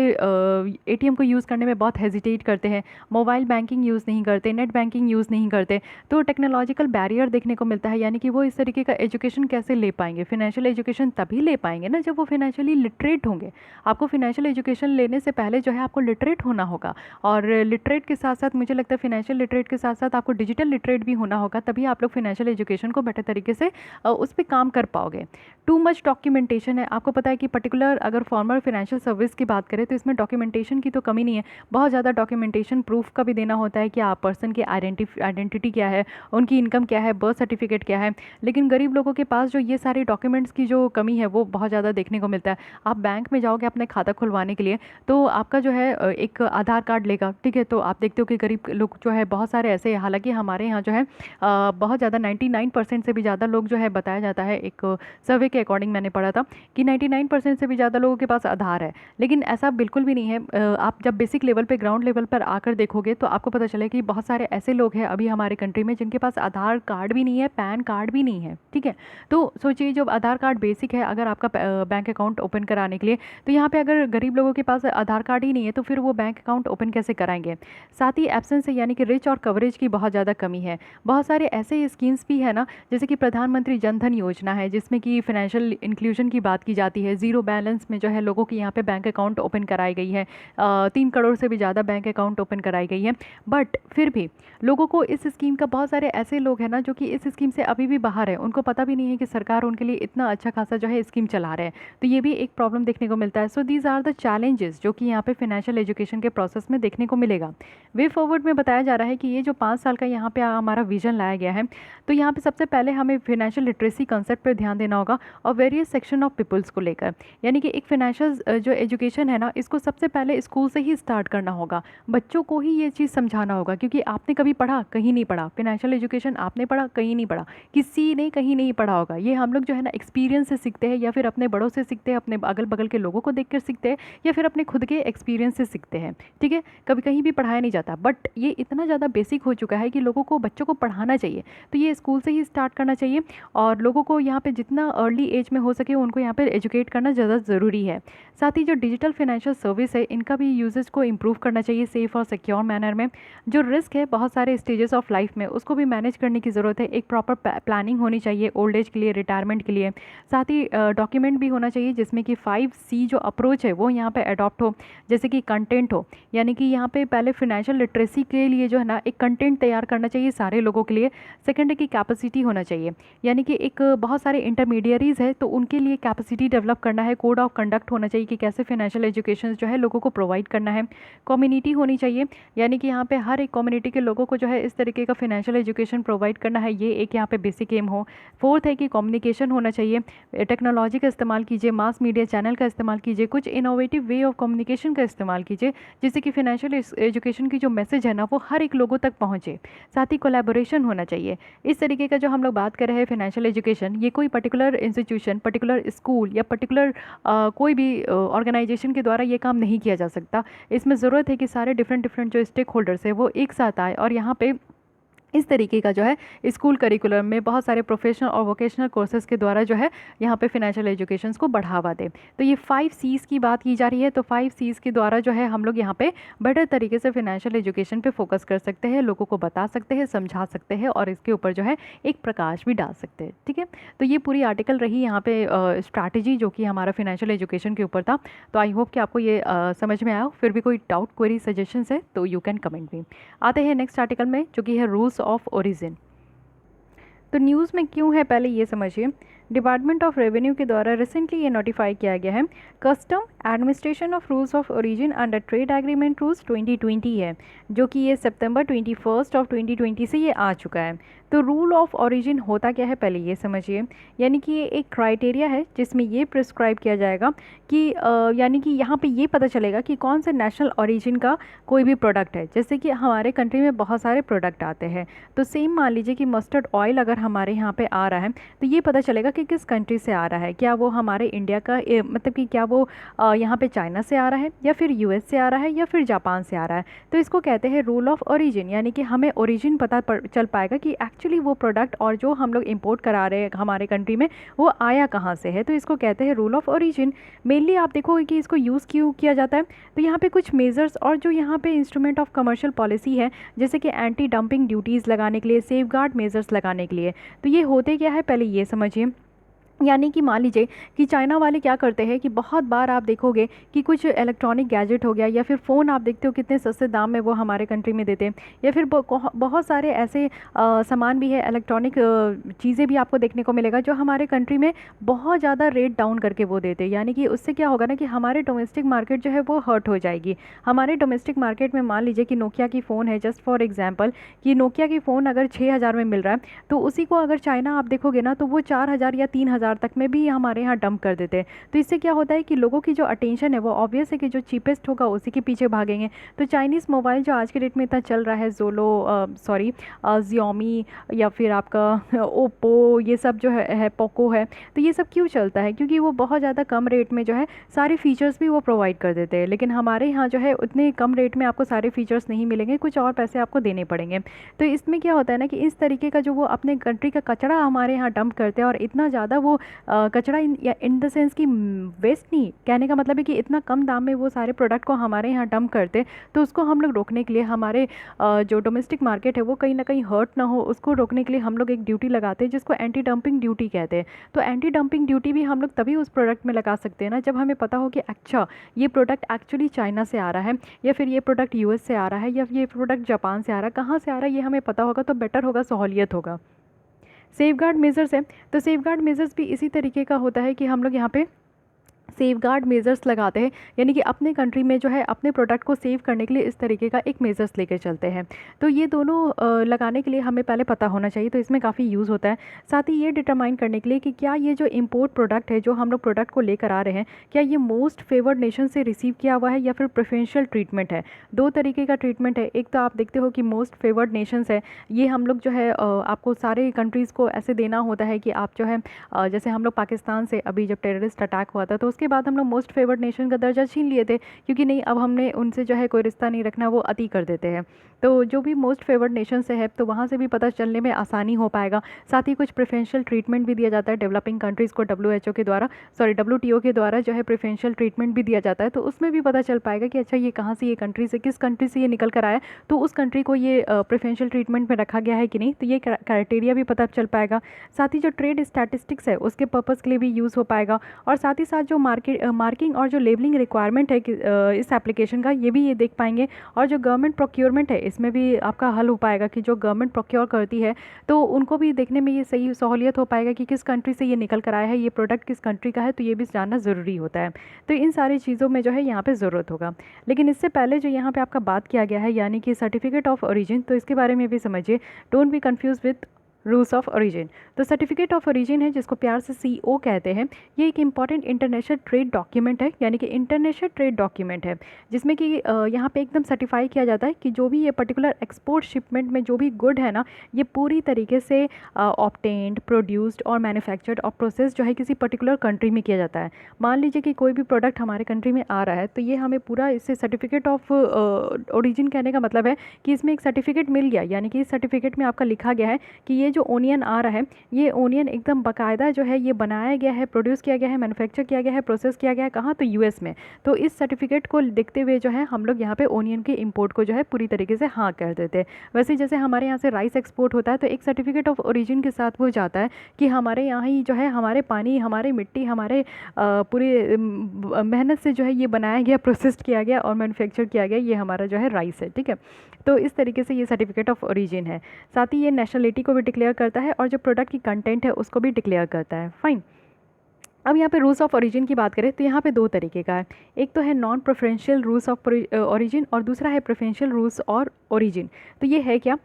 [SPEAKER 1] एटीएम को यूज़ करने में बहुत हेजिटेट करते हैं, मोबाइल बैंकिंग यूज़ नहीं करते, नेट बैंकिंग यूज़ नहीं करते, तो टेक्नोलॉजिकल बैरियर देखने को मिलता है। यानी कि वो इस तरीके का एजुकेशन कैसे ले पाएंगे, फिनेंशियल एजुकेशन तभी ले पाएंगे ना जब वो फिनेंशियली लिटरेट होंगे। आपको फिनेंशियल एजुकेशन लेने से पहले जो है आपको लिटरेट होना होगा, और लिटरेट के साथ साथ मुझे लगता है फिनेंशियल लिटरेट के साथ साथ आपको डिजिटल लिटरेट भी होना होगा, तभी आप लोग फिनेंशियल एजुकेशन को बेटर तरीके से उस पर काम कर पाओगे। टू मच डॉक्यूमेंटेशन है, आपको पता है कि पर्टिकुलर अगर फॉर्मल फिनेंशियल सर्विस की बात करें तो इसमें डॉक्यूमेंटेशन की तो कमी नहीं है, बहुत ज़्यादा डॉक्यूमेंटेशन प्रूफ का भी देना होता है कि आप पर्सन की आइडेंटिटी क्या है, उनकी इनकम क्या है, बर्थ सर्टिफिकेट क्या है। लेकिन गरीब लोगों के पास जो ये सारी डॉक्यूमेंट्स की जो कमी है वो बहुत ज़्यादा देखने को मिलता है। आप बैंक में जाओगे अपने खाता खुलवाने के लिए तो आपका जो है एक आधार कार्ड लेगा, ठीक है, तो आप देखते हो कि गरीब लोग जो है बहुत सारे ऐसे, हालांकि हमारे यहाँ जो है बहुत ज़्यादा 99% से भी ज़्यादा लोग जो है, बताया जाता है एक सर्वे के अकॉर्डिंग मैंने पढ़ा था कि 99% से भी ज़्यादा लोगों के पास आधार है, लेकिन ऐसा बिल्कुल भी नहीं है। आप जब बेसिक लेवल पे, ग्राउंड लेवल पर आकर देखोगे तो आपको पता चले कि बहुत सारे ऐसे लोग हैं अभी हमारे कंट्री में जिनके पास आधार कार्ड भी नहीं है, पैन कार्ड भी नहीं है, ठीक है। तो सोचिए जब आधार कार्ड बेसिक है अगर आपका बैंक अकाउंट ओपन कराने के लिए, तो यहाँ पे अगर गरीब लोगों के पास आधार कार्ड ही नहीं है तो फिर वो बैंक अकाउंट ओपन कैसे कराएंगे। साथ ही एब्सेंस है, यानी कि रिच और कवरेज की बहुत ज़्यादा कमी है। बहुत सारे ऐसे स्कीम्स भी है ना, जैसे कि प्रधानमंत्री जन धन योजना है जिसमें कि फाइनेंशियल इंक्लूजन की बात की जाती है। ज़ीरो बैलेंस में जो है लोगों की यहाँ पे बैंक अकाउंट ओपन कराई गई है, 3 करोड़ से भी ज़्यादा बैंक अकाउंट ओपन कराई गई है। बट फिर भी लोगों को इस स्कीम का, बहुत सारे ऐसे लोग हैं ना जो कि इस स्कीम से अभी भी बाहर है, उनको पता भी नहीं है कि सरकार उनके लिए इतना अच्छा खासा जो है स्कीम चला रहे हैं, तो ये भी एक प्रॉब्लम देखने को मिलता है। So these are the challenges जो कि यहाँ पे फाइनेंशियल एजुकेशन के प्रोसेस में देखने को मिलेगा। वे फॉरवर्ड में बताया जा रहा है कि ये जो 5 साल का यहाँ पे हमारा विजन लाया गया है, तो यहाँ पे सबसे पहले हमें फाइनेंशियल लिटरेसी कंसेप्ट पर ध्यान देना होगा और वेरियस सेक्शन ऑफ पीपल्स को लेकर, यानी कि एक फाइनेंशियल जो एजुकेशन है ना, इसको सबसे पहले स्कूल से ही स्टार्ट करना होगा, बच्चों को ही ये चीज़ समझाना होगा, क्योंकि आपने कभी पढ़ा, कहीं नहीं पढ़ा, फाइनेंशियल एजुकेशन आपने पढ़ा, कहीं नहीं पढ़ा, किसी ने कहीं नहीं पढ़ा होगा। ये हम लोग जो है ना एक्सपीरियंस से सीखते हैं, या फिर अपने बड़ों से सीखते हैं, अपने अगल बगल के लोगों को देखकर सीखते हैं, या फिर अपने खुद के एक्सपीरियंस से सीखते हैं, ठीक है। कभी कहीं भी पढ़ाया नहीं जाता, बट ये इतना ज़्यादा बेसिक हो चुका है कि लोगों को, बच्चों को पढ़ाना चाहिए, तो ये स्कूल से ही स्टार्ट करना चाहिए और लोगों को यहाँ पे जितना अर्ली एज में हो सके उनको यहाँ पे एजुकेट करना ज़्यादा ज़रूरी है। साथ ही जो डिजिटल फाइनेंशियल सर्विस है इनका भी यूजेस को इम्प्रूव करना चाहिए सेफ़ और सिक्योर मैनर में। जो रिस्क है बहुत सारे स्टेजेस ऑफ लाइफ में, उसको भी मैनेज करने की ज़रूरत है। एक प्रॉपर प्लानिंग होनी चाहिए ओल्ड एज के लिए, रिटायरमेंट के लिए। साथ ही डॉक्यूमेंट भी होना चाहिए जिसमें कि 5C जो अप्रोच है वो यहाँ पे अडॉप्ट हो, जैसे कि कंटेंट हो, यानी कि यहाँ पे पहले फाइनेंशियल लिटरेसी के लिए जो है ना एक कंटेंट तैयार करना चाहिए सारे लोगों के लिए। सेकंड है कि कैपेसिटी होना चाहिए, यानी कि एक बहुत सारे इंटरमीडियरीज है तो उनके लिए कैपेसिटी डेवलप करना है। कोड ऑफ कंडक्ट होना चाहिए कि कैसे फाइनेंशियल एजुकेशन जो है लोगों को प्रोवाइड करना है। कम्युनिटी होनी चाहिए, यानी कि यहाँ पे हर एक कम्युनिटी के लोगों को जो है इस तरीके का फाइनेंशियल एजुकेशन प्रोवाइड करना है, ये एक यहाँ पे बेसिक एम हो। फोर्थ है कि कम्युनिकेशन होना चाहिए, टेक्नोलॉजी का इस्तेमाल कीजिए, मास मीडिया चैनल का इस्तेमाल कीजिए, कुछ इनोवेटिव वे ऑफ कम्युनिकेशन का इस्तेमाल कीजिए चाहिए जिससे कि फाइनेंशियल एजुकेशन की जो मैसेज है ना वो हर एक लोगों तक पहुँचे। साथ ही कोलैबोरेशन होना चाहिए। इस तरीके का जो हम लोग बात कर रहे हैं फाइनेंशियल एजुकेशन, ये कोई पर्टिकुलर इंस्टीट्यूशन, पर्टिकुलर स्कूल या पर्टिकुलर कोई भी ऑर्गेनाइजेशन के द्वारा ये काम नहीं किया जा सकता। इसमें ज़रूरत है कि सारे डिफरेंट डिफरेंट जो स्टेक होल्डर्स है वो एक साथ आए और यहाँ पे इस तरीके का जो है स्कूल करिकुलम में बहुत सारे प्रोफेशनल और वोकेशनल कोर्सेज़ के द्वारा जो है यहाँ पे फाइनेंशियल एजुकेशंस को बढ़ावा दे। तो ये 5 C's की बात की जा रही है। तो 5 C's के द्वारा जो है हम लोग यहाँ पे बेटर तरीके से फाइनेंशियल एजुकेशन पे फोकस कर सकते हैं, लोगों को बता सकते हैं, समझा सकते हैं और इसके ऊपर जो है एक प्रकाश भी डाल सकते हैं। ठीक है, तो ये पूरी आर्टिकल रही यहाँ पे स्ट्रैटेजी जो कि हमारा फाइनेंशियल एजुकेशन के ऊपर था। तो आई होप कि आपको ये समझ में आया। फिर भी कोई डाउट, क्वेरी, सजेशंस है तो यू कैन कमेंट मी। आते हैं नेक्स्ट आर्टिकल में जो कि है रूल्स ऑफ ओरिजिन। तो न्यूज़ में क्यों है पहले ये समझिए। डिपार्टमेंट ऑफ रेवेन्यू के द्वारा रिसेंटली ये नोटिफाई किया गया है custom administration of rules of origin under trade agreement rules 2020 है, जो कि ये सितंबर 21 ऑफ 2020 से ये आ चुका है। तो रूल ऑफ ओरिजिन होता क्या है पहले ये समझिए। यानी कि ये एक क्राइटेरिया है जिसमें ये प्रिस्क्राइब किया जाएगा कि यानी कि यहाँ पे ये पता चलेगा कि कौन से नेशनल ओरिजिन का कोई भी प्रोडक्ट है। जैसे कि हमारे कंट्री में बहुत सारे प्रोडक्ट आते हैं, तो सेम मान लीजिए कि मस्टर्ड ऑयल अगर हमारे यहाँ पे आ रहा है तो ये पता चलेगा कि किस कंट्री से आ रहा है। क्या वो हमारे इंडिया का मतलब कि क्या वो यहाँ पे चाइना से आ रहा है या फिर यूएस से आ रहा है या फिर जापान से आ रहा है। तो इसको कहते हैं रूल ऑफ ओरिजिन। यानी कि हमें ओरिजिन पता चल पाएगा कि एक्चुअली वो प्रोडक्ट और जो हम लोग इंपोर्ट करा रहे हैं हमारे कंट्री में वो आया कहाँ से है। तो इसको कहते हैं रूल ऑफ ओरिजिन। मेनली आप देखोगे कि इसको यूज़ क्यों किया जाता है। तो यहाँ पे कुछ मेजर्स और जो यहाँ पे इंस्ट्रूमेंट ऑफ कमर्शियल पॉलिसी है, जैसे कि एंटी डंपिंग ड्यूटीज़ लगाने के लिए, सेफगार्ड मेजर्स लगाने के लिए। तो ये होते क्या है पहले ये समझिए। यानी कि मान लीजिए कि चाइना वाले क्या करते हैं कि बहुत बार आप देखोगे कि कुछ इलेक्ट्रॉनिक गैजेट हो गया या फिर फ़ोन आप देखते हो कितने सस्ते दाम में वो हमारे कंट्री में देते हैं, या फिर बहुत सारे ऐसे सामान भी है, इलेक्ट्रॉनिक चीज़ें भी आपको देखने को मिलेगा जो हमारे कंट्री में बहुत ज़्यादा रेट डाउन करके वो देते हैं। यानी कि उससे क्या होगा ना कि हमारे डोमेस्टिक मार्केट जो है वो हर्ट हो जाएगी। हमारे डोमेस्टिक मार्केट में मान लीजिए कि नोकिया की फ़ोन है, जस्ट फॉर एग्जाम्पल कि नोकिया की फ़ोन अगर 6,000 में मिल रहा है तो उसी को अगर चाइना आप देखोगे ना तो वो 4,000 या 3,000 तक में भी हमारे यहाँ डंप कर देते हैं। तो इससे क्या होता है कि लोगों की जो अटेंशन है वो ऑब्वियस है कि जो चीपेस्ट होगा उसी के पीछे भागेंगे। तो चाइनीज़ मोबाइल जो आज के डेट में इतना चल रहा है, Xiaomi या फिर आपका ओप्पो, ये सब जो है पोको है, तो ये सब क्यों चलता है? क्योंकि वो बहुत ज़्यादा कम रेट में जो है सारे फीचर्स भी वो प्रोवाइड कर देते हैं। लेकिन हमारे यहाँ जो है उतने कम रेट में आपको सारे फीचर्स नहीं मिलेंगे, कुछ और पैसे आपको देने पड़ेंगे। तो इसमें क्या होता है ना कि इस तरीके का जो वो अपने कंट्री का कचरा हमारे यहाँ डंप करते हैं, और इतना ज़्यादा वो कचरा इन द सेंस कि वेस्ट नहीं, कहने का मतलब है कि इतना कम दाम में वो सारे प्रोडक्ट को हमारे यहाँ डंप करते। तो उसको हम लोग रोकने के लिए, हमारे जो डोमेस्टिक मार्केट है वो कहीं ना कहीं हर्ट ना हो, उसको रोकने के लिए हम लोग एक ड्यूटी लगाते हैं जिसको एंटी डंपिंग ड्यूटी कहते हैं। तो एंटी डंपिंग ड्यूटी भी हम लोग तभी उस प्रोडक्ट में लगा सकते हैं ना जब हमें पता हो कि अच्छा ये प्रोडक्ट एक्चुअली चाइना से आ रहा है, या फिर ये प्रोडक्ट यूएस से आ रहा है, या ये प्रोडक्ट जापान से आ रहा है। कहाँ से आ रहा है ये हमें पता होगा तो बेटर होगा, सहूलियत होगा। सेफगार्ड मेजर्स है, तो सेफगार्ड मेजर्स भी इसी तरीके का होता है कि हम लोग यहाँ पे सेफगार्ड मेजर्स लगाते हैं, यानी कि अपने कंट्री में जो है अपने प्रोडक्ट को सेव करने के लिए इस तरीके का एक मेजर्स लेकर चलते हैं। तो ये दोनों लगाने के लिए हमें पहले पता होना चाहिए, तो इसमें काफ़ी यूज़ होता है। साथ ही ये डिटरमाइन करने के लिए कि क्या ये जो इम्पोर्ट प्रोडक्ट है जो हम लोग प्रोडक्ट को लेकर आ रहे हैं, क्या ये मोस्ट फेवर्ड नेशन से रिसीव किया हुआ है या फिर प्रेफरेंशियल ट्रीटमेंट है। दो तरीके का ट्रीटमेंट है। एक तो आप देखते हो कि मोस्ट फेवर्ड नेशंस है, ये हम लोग जो है आपको सारे कंट्रीज़ को ऐसे देना होता है कि आप जो है जैसे हम लोग पाकिस्तान से अभी जब टेररिस्ट अटैक हुआ था तो उसके बाद हम लोग मोस्ट फेवर्ड नेशन का दर्जा छीन लिए थे, क्योंकि नहीं अब हमने उनसे जो है कोई रिश्ता नहीं रखना, वो अति कर देते हैं। तो जो भी मोस्ट फेवर्ड नेशन से है तो वहाँ से भी पता चलने में आसानी हो पाएगा। साथ ही कुछ प्रेफरेंशियल ट्रीटमेंट भी दिया जाता है डेवलपिंग कंट्रीज़ को, WTO के द्वारा जो है प्रेफरेंशियल ट्रीटमेंट भी दिया जाता है। तो उसमें भी पता चल पाएगा कि अच्छा ये कहाँ से, ये कंट्री से, किस कंट्री से ये निकल कर आया, तो उस कंट्री को ये प्रेफरेंशियल ट्रीटमेंट में रखा गया है कि नहीं, तो ये क्राइटेरिया भी पता चल पाएगा। साथ ही जो ट्रेड स्टैटिस्टिक्स है उसके पर्पज़ के लिए भी यूज़ हो पाएगा। और साथ ही साथ जो मार्किंग और जो लेबलिंग रिक्वायरमेंट है इस एप्लीकेशन का, ये भी ये देख पाएंगे। और जो गवर्नमेंट प्रोक्योरमेंट है इसमें भी आपका हल हो पाएगा कि जो गवर्नमेंट प्रोक्योर करती है तो उनको भी देखने में ये सही सहूलियत हो पाएगा कि किस कंट्री से ये निकल कर आया है, ये प्रोडक्ट किस कंट्री का है, तो ये भी जानना ज़रूरी होता है। तो इन सारी चीज़ों में जो है यहाँ पे ज़रूरत होगा। लेकिन इससे पहले जो यहाँ पे आपका बात किया गया है यानी कि सर्टिफिकेट ऑफ ओरिजिन, तो इसके बारे में भी समझिए। Don't be confuse with rules of origin. तो सर्टिफिकेट ऑफ ओरिजिन है जिसको प्यार से सीओ कहते हैं। ये एक इंपॉर्टेंट इंटरनेशनल ट्रेड डॉक्यूमेंट है, यानी कि इंटरनेशनल ट्रेड डॉक्यूमेंट है, जिसमें कि यहाँ पे एकदम सर्टिफाई किया जाता है कि जो भी ये पर्टिकुलर एक्सपोर्ट शिपमेंट में जो भी गुड है ना, ये पूरी तरीके से ऑब्टेन्ड, प्रोड्यूस्ड और मैन्युफैक्चर्ड और प्रोसेस जो है किसी पर्टिकुलर कंट्री में किया जाता है। मान लीजिए कि कोई भी प्रोडक्ट हमारे कंट्री में आ रहा है, तो ये हमें पूरा इससे सर्टिफिकेट ऑफ ओरिजिन कहने का मतलब है कि इसमें एक सर्टिफिकेट मिल गया, यानी कि इस सर्टिफिकेट में आपका लिखा गया है कि ये जो ओनियन आ रहा है, ये ओनियन एकदम बाकायदा जो है ये बनाया गया है, प्रोड्यूस किया गया है, मैन्युफैक्चर किया गया है, प्रोसेस किया गया है, कहाँ? तो यूएस में। तो इस सर्टिफिकेट को देखते हुए जो है हम लोग यहाँ पे ओनियन के इंपोर्ट को जो है पूरी तरीके से हाँ कर देते हैं। वैसे जैसे हमारे यहाँ से राइस एक्सपोर्ट होता है, तो एक सर्टिफिकेट ऑफ ओरिजिन के साथ वो जाता है कि हमारे यहाँ ही जो है हमारे पानी, हमारे मिट्टी, हमारे पूरे मेहनत से जो है ये बनाया गया, प्रोसेस्ड किया गया और मैन्युफैक्चर किया गया, ये हमारा जो है राइस है, ठीक है। तो इस तरीके से ये सर्टिफिकेट ऑफ ओरिजिन है। साथ ही ये नेशनलिटी को भी डिक्लेयर करता है और जो प्रोडक्ट की कंटेंट है उसको भी डिक्लेयर करता है। फाइन। अब यहाँ पे रूल्स ऑफ ओरिजिन की बात करें तो यहाँ पे दो तरीके का है। एक तो है non preferential rules of origin और दूसरा है प्रेफरेंशियल रूल्स और ओरिजिन। तो ये है क्या?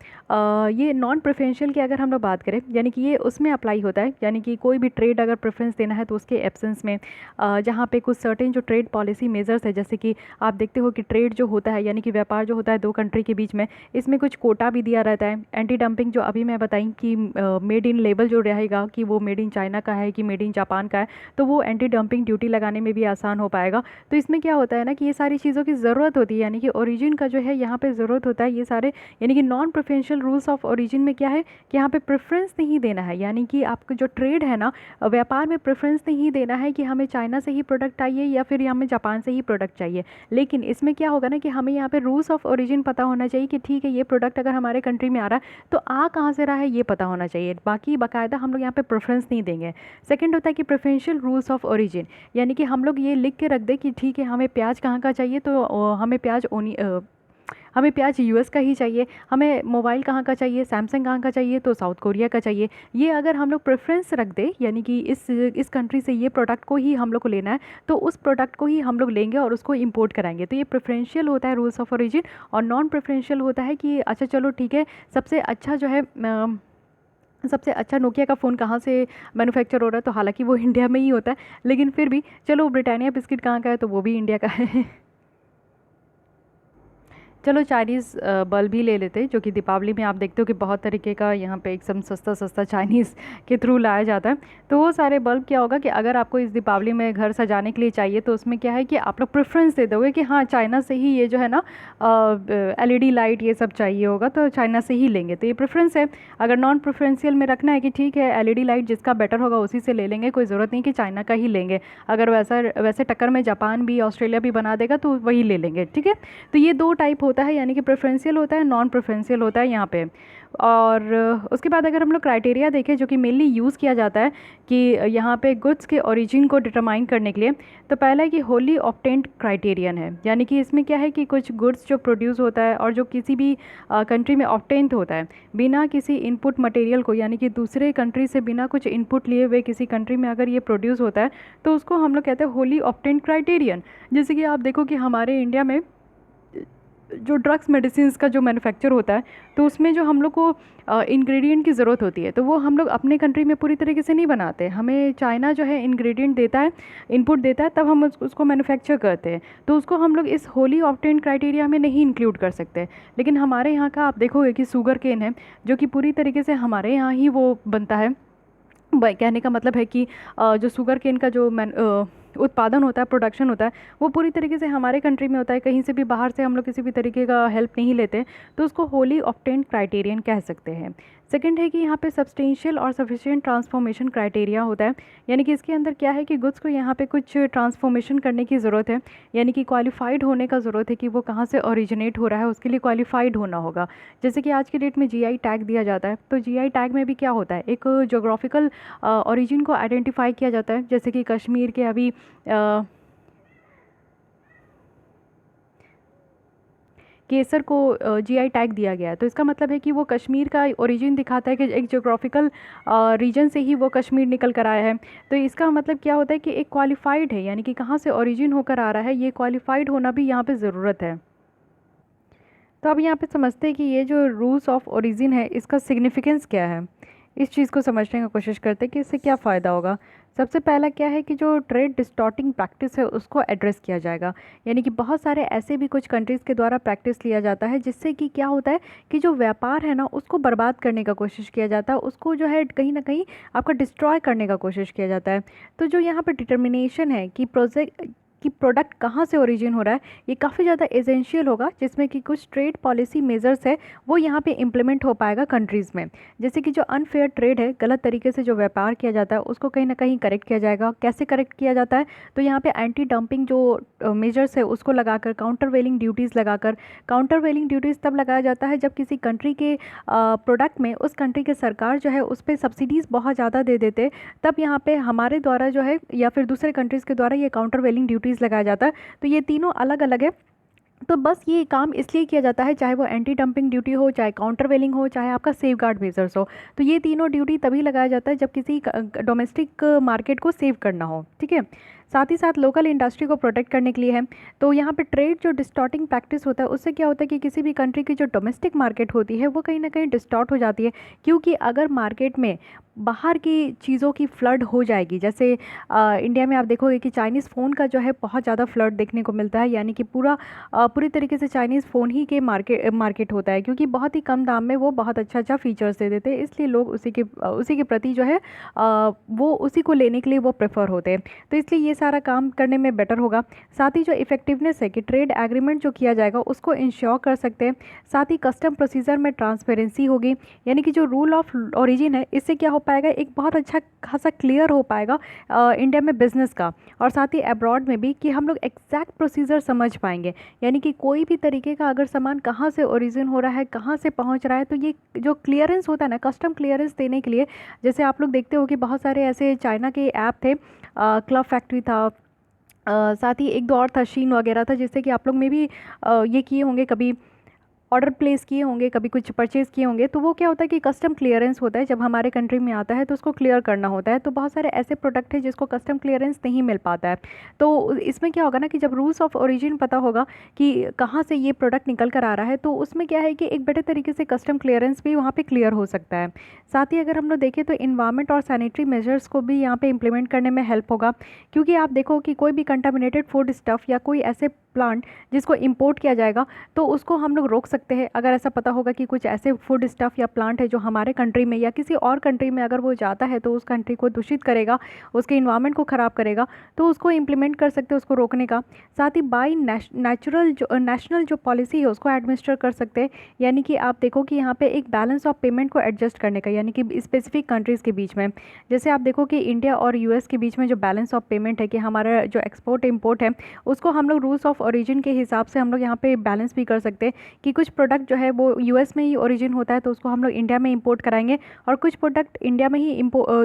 [SPEAKER 1] ये नॉन प्रेफरेंशियल की अगर हम लोग बात करें, यानी कि ये उसमें अप्लाई होता है, यानी कि कोई भी ट्रेड अगर प्रेफरेंस देना है तो उसके एब्सेंस में, जहाँ पे कुछ सर्टेन जो ट्रेड पॉलिसी मेजर्स है, जैसे कि आप देखते हो कि ट्रेड जो होता है, यानी कि व्यापार जो होता है दो कंट्री के बीच में, इसमें कुछ कोटा भी दिया रहता है। एंटी डंपिंग जो अभी मैं बताई कि मेड इन लेबल जो रहेगा कि वो मेड इन चाइना का है कि मेड इन जापान का है, तो वो एंटी डंपिंग ड्यूटी लगाने में भी आसान हो पाएगा। तो इसमें क्या होता है ना कि ये सारी चीज़ों की ज़रूरत होती है, यानी कि ओरिजिन का जो है यहाँ पे ज़रूरत होता है ये सारे, यानी कि non preferential rules of origin में क्या है कि यहाँ पे प्रेफरेंस नहीं देना है, यानी कि आपका जो ट्रेड है ना, व्यापार में प्रेफरेंस नहीं देना है कि हमें चाइना से ही प्रोडक्ट चाहिए या फिर हमें जापान से ही प्रोडक्ट चाहिए। लेकिन इसमें क्या होगा ना कि हमें यहाँ पे रूल्स ऑफ ओरिजिन पता होना चाहिए कि ठीक है ये प्रोडक्ट अगर हमारे कंट्री में आ रहा है तो आ कहाँ से रहा है ये पता होना चाहिए। बाकी बाकायदा हम लोग यहाँ पे प्रेफरेंस नहीं देंगे। सेकेंड होता है कि प्रेफरेंशियल रूल्स ऑफ ओरिजिन, यानी कि हम लोग ये लिख के रख दें कि ठीक है हमें प्याज कहाँ का चाहिए, तो हमें प्याज यूएस का ही चाहिए, हमें मोबाइल कहाँ का चाहिए, सैमसंग कहाँ का चाहिए, तो साउथ कोरिया का चाहिए। ये अगर हम लोग प्रेफरेंस रख दें, यानी कि इस कंट्री से ये प्रोडक्ट को ही हम लोग को लेना है, तो उस प्रोडक्ट को ही हम लोग लेंगे और उसको इंपोर्ट कराएंगे। तो ये प्रेफरेंशियल होता है रूल्स ऑफ ओरिजिन। और नॉन प्रेफरेंशियल होता है कि अच्छा चलो ठीक है, सबसे अच्छा जो है सबसे अच्छा नोकिया का फ़ोन कहाँ से मैन्युफैक्चर हो रहा है, तो हालांकि वो इंडिया में ही होता है, लेकिन फिर भी चलो ब्रिटानिया बिस्किट कहाँ का है, तो वो भी इंडिया का है। चलो चाइनीज़ बल्ब ही ले लेते हैं, जो कि दीपावली में आप देखते हो कि बहुत तरीके का यहाँ पे एकदम सस्ता सस्ता चाइनीज़ के थ्रू लाया जाता है। तो वो सारे बल्ब क्या होगा कि अगर आपको इस दीपावली में घर सजाने के लिए चाहिए, तो उसमें क्या है कि आप लोग प्रेफरेंस दे दोगे कि हाँ चाइना से ही ये जो है ना एलईडी लाइट ये सब चाहिए होगा तो चाइना से ही लेंगे, तो ये प्रेफरेंस है। अगर नॉन प्रेफरेंशियल में रखना है कि ठीक है एलईडी लाइट जिसका बेटर होगा उसी से ले लेंगे, कोई ज़रूरत नहीं कि चाइना का ही लेंगे। अगर वैसे टक्कर में जापान भी ऑस्ट्रेलिया भी बना देगा तो वही ले लेंगे, ठीक है। तो ये दो टाइप होता है, यानी कि प्रेफरेंशियल होता है, नॉन प्रेफरेंशियल होता है यहाँ पे। और उसके बाद अगर हम लोग क्राइटेरिया देखें जो कि मेनली यूज़ किया जाता है कि यहाँ पे गुड्स के ओरिजिन को डिटरमाइन करने के लिए, तो पहला है कि होली ऑब्टेन्ड क्राइटेरियन है, यानी कि इसमें क्या है कि कुछ गुड्स जो प्रोड्यूस होता है और जो किसी भी कंट्री में ऑब्टेन्ड होता है बिना किसी इनपुट मटेरियल को, यानी कि दूसरे कंट्री से बिना कुछ इनपुट लिए हुए किसी कंट्री में अगर ये प्रोड्यूस होता है तो उसको हम लोग कहते हैं होली ऑब्टेन्ड क्राइटेरियन। जैसे कि आप देखो कि हमारे इंडिया में जो ड्रग्स मेडिसिन का जो मैन्युफैक्चर होता है, तो उसमें जो हम लोग को इंग्रेडिएंट की ज़रूरत होती है, तो वो हम लोग अपने कंट्री में पूरी तरीके से नहीं बनाते। हमें चाइना जो है इंग्रेडिएंट देता है, इनपुट देता है, तब हम उसको मैन्युफैक्चर करते हैं, तो उसको हम लोग इस होली ऑब्टेन्ड क्राइटेरिया में नहीं इंक्लूड कर सकते। लेकिन हमारे यहाँ का आप देखोगे कि शुगर केन है, जो कि पूरी तरीके से हमारे यहाँ ही वो बनता है। कहने का मतलब है कि जो शुगर केन का जो उत्पादन होता है, प्रोडक्शन होता है, वो पूरी तरीके से हमारे कंट्री में होता है, कहीं से भी बाहर से हम लोग किसी भी तरीके का हेल्प नहीं लेते, तो उसको होली ऑब्टेन्ड क्राइटेरियन कह सकते हैं। सेकंड है कि यहाँ पे सब्सटेंशियल और सफिशिएंट ट्रांसफॉर्मेशन क्राइटेरिया होता है, यानी कि इसके अंदर क्या है कि गुड्स को यहाँ पे कुछ ट्रांसफॉर्मेशन करने की ज़रूरत है, यानी कि क्वालिफाइड होने का ज़रूरत है कि वो कहाँ से ओरिजिनेट हो रहा है, उसके लिए क्वालिफाइड होना होगा। जैसे कि आज की डेट में जीआई टैग दिया जाता है, तो जीआई टैग में भी क्या होता है, एक जोग्राफिकल ओरिजिन को आइडेंटिफाई किया जाता है। जैसे कि कश्मीर के अभी केसर को जीआई टैग दिया गया है, तो इसका मतलब है कि वो कश्मीर का ओरिजिन दिखाता है कि एक जोग्राफिकल रीजन से ही वो कश्मीर निकल कर आया है। तो इसका मतलब क्या होता है कि एक क्वालिफाइड है, यानी कि कहाँ से ओरिजिन होकर आ रहा है, ये क्वालिफाइड होना भी यहाँ पे ज़रूरत है। तो अब यहाँ पे समझते हैं कि ये जो रूल्स ऑफ ओरिजिन है इसका सिग्निफिकेंस क्या है। इस चीज़ को समझने की कोशिश करते हैं कि इससे क्या फ़ायदा होगा। सबसे पहला क्या है कि जो ट्रेड डिस्टॉर्टिंग प्रैक्टिस है उसको एड्रेस किया जाएगा। यानी कि बहुत सारे ऐसे भी कुछ कंट्रीज़ के द्वारा प्रैक्टिस लिया जाता है जिससे कि क्या होता है कि जो व्यापार है ना उसको बर्बाद करने का कोशिश किया जाता है, उसको जो है कहीं ना कहीं आपका डिस्ट्रॉय करने का कोशिश किया जाता है। तो जो यहाँ पर डिटर्मिनेशन है कि प्रोडक्ट कहाँ से ओरिजिन हो रहा है, ये काफ़ी ज़्यादा एसेंशियल होगा, जिसमें कि कुछ ट्रेड पॉलिसी मेजर्स है वो यहाँ पे इम्प्लीमेंट हो पाएगा कंट्रीज़ में। जैसे कि जो अनफेयर ट्रेड है, गलत तरीके से जो व्यापार किया जाता है उसको कहीं ना कहीं करेक्ट किया जाएगा। कैसे करेक्ट किया जाता है, तो यहाँ पे एंटी डंपिंग जो मेजर्स है उसको लगाकर, काउंटर वेलिंग ड्यूटीज़ लगाकर। काउंटर वेलिंग ड्यूटीज़ तब लगाया जाता है जब किसी कंट्री के प्रोडक्ट में उस कंट्री के सरकार जो है उस पर सब्सिडीज़ बहुत ज़्यादा दे देते, तब यहाँ पे हमारे द्वारा जो है या फिर दूसरे कंट्रीज़ के द्वारा ये काउंटर वेलिंग ड्यूटीज़ लगाया जाता है। तो ये तीनों अलग अलग है। तो बस ये काम इसलिए किया जाता है, चाहे वो एंटी डंपिंग ड्यूटी हो, चाहे काउंटर वेलिंग हो, चाहे आपका सेफ गार्ड मेजर्स हो। तो ये तीनों ड्यूटी तभी लगाया जाता है जब किसी डोमेस्टिक मार्केट को सेव करना हो, ठीक है। साथ ही साथ लोकल इंडस्ट्री को प्रोटेक्ट करने के लिए है। तो यहाँ पे ट्रेड जो डिस्टॉर्टिंग प्रैक्टिस होता है उससे क्या होता है कि किसी भी कंट्री की जो डोमेस्टिक मार्केट होती है वो कहीं ना कहीं डिस्टॉर्ट हो जाती है। क्योंकि अगर मार्केट में बाहर की चीज़ों की फ्लड हो जाएगी, जैसे इंडिया में आप देखोगे कि चाइनीज़ फ़ोन का जो है बहुत ज़्यादा फ्लड देखने को मिलता है। यानी कि पूरी तरीके से चाइनीज़ फ़ोन ही के मार्केट होता है, क्योंकि बहुत ही कम दाम में वो बहुत अच्छा अच्छा फीचर्स दे देते हैं, इसलिए लोग उसी के प्रति जो है वो उसी को लेने के लिए वो प्रेफर होते हैं। तो इसलिए ये सारा काम करने में बेटर होगा। साथ ही जो इफेक्टिवनेस है कि ट्रेड एग्रीमेंट जो किया जाएगा उसको इंश्योर कर सकते हैं। साथ ही कस्टम प्रोसीजर में ट्रांसपेरेंसी होगी, यानी कि जो रूल ऑफ ओरिजिन है इससे क्या हो पाएगा, एक बहुत अच्छा खासा क्लियर हो पाएगा इंडिया में बिजनेस का, और साथ ही अब्रॉड में भी कि हम लोग एग्जैक्ट प्रोसीजर समझ पाएंगे। यानी कि कोई भी तरीके का अगर सामान कहाँ से ओरिजिन हो रहा है, कहाँ से पहुँच रहा है, तो ये जो क्लियरेंस होता है ना, कस्टम क्लियरेंस देने के लिए, जैसे आप लोग देखते हो कि बहुत सारे ऐसे चाइना के ऐप थे, क्लब फैक्ट्री था, साथ ही एक दो और था, शीन वगैरह था, जिससे कि आप लोग में भी ये किए होंगे, कभी ऑर्डर प्लेस किए होंगे, कभी कुछ परचेज़ किए होंगे। तो वो क्या होता है कि कस्टम क्लियरेंस होता है, जब हमारे कंट्री में आता है तो उसको क्लियर करना होता है। तो बहुत सारे ऐसे प्रोडक्ट हैं जिसको कस्टम क्लियरेंस नहीं मिल पाता है। तो इसमें क्या होगा ना कि जब रूल्स ऑफ ओरिजिन पता होगा कि कहाँ से ये प्रोडक्ट निकल कर आ रहा है, तो उसमें क्या है कि एक बेटर तरीके से कस्टम क्लियरेंस भी वहाँ पर क्लियर हो सकता है। साथ ही अगर हम लोग देखें तो इन्वायरमेंट और सैनिटरी मेजर्स को भी यहाँ पर इम्प्लीमेंट करने में हेल्प होगा। क्योंकि आप देखो कि कोई भी कंटामिनेटेड फूड स्टफ़ या कोई ऐसे प्लांट जिसको इम्पोर्ट किया जाएगा, तो उसको हम लोग रोक सकते हैं। अगर ऐसा पता होगा कि कुछ ऐसे फूड स्टफ़ या प्लांट है जो हमारे कंट्री में या किसी और कंट्री में अगर वो जाता है तो उस कंट्री को दूषित करेगा, उसके इन्वायरमेंट को ख़राब करेगा, तो उसको इम्प्लीमेंट कर सकते हैं, उसको रोकने का। साथ ही बाई नेशनल जो पॉलिसी है उसको एडमिनिस्टर कर सकते हैं। यानी कि आप देखो कि यहाँ पे एक बैलेंस ऑफ पेमेंट को एडजस्ट करने का, यानी कि स्पेसिफिक कंट्रीज़ के बीच में, जैसे आप देखो कि इंडिया और यूएस के बीच में जो बैलेंस ऑफ पेमेंट है कि हमारा जो एक्सपोर्ट इम्पोर्ट है उसको हम लोग रूल्स ऑफ ओरिजिन के हिसाब से हम लोग यहाँ पे बैलेंस भी कर सकते हैं कि कुछ प्रोडक्ट जो है वो यूएस में ही ओरिजिन होता है तो उसको हम लोग इंडिया में इंपोर्ट कराएंगे, और कुछ प्रोडक्ट इंडिया में ही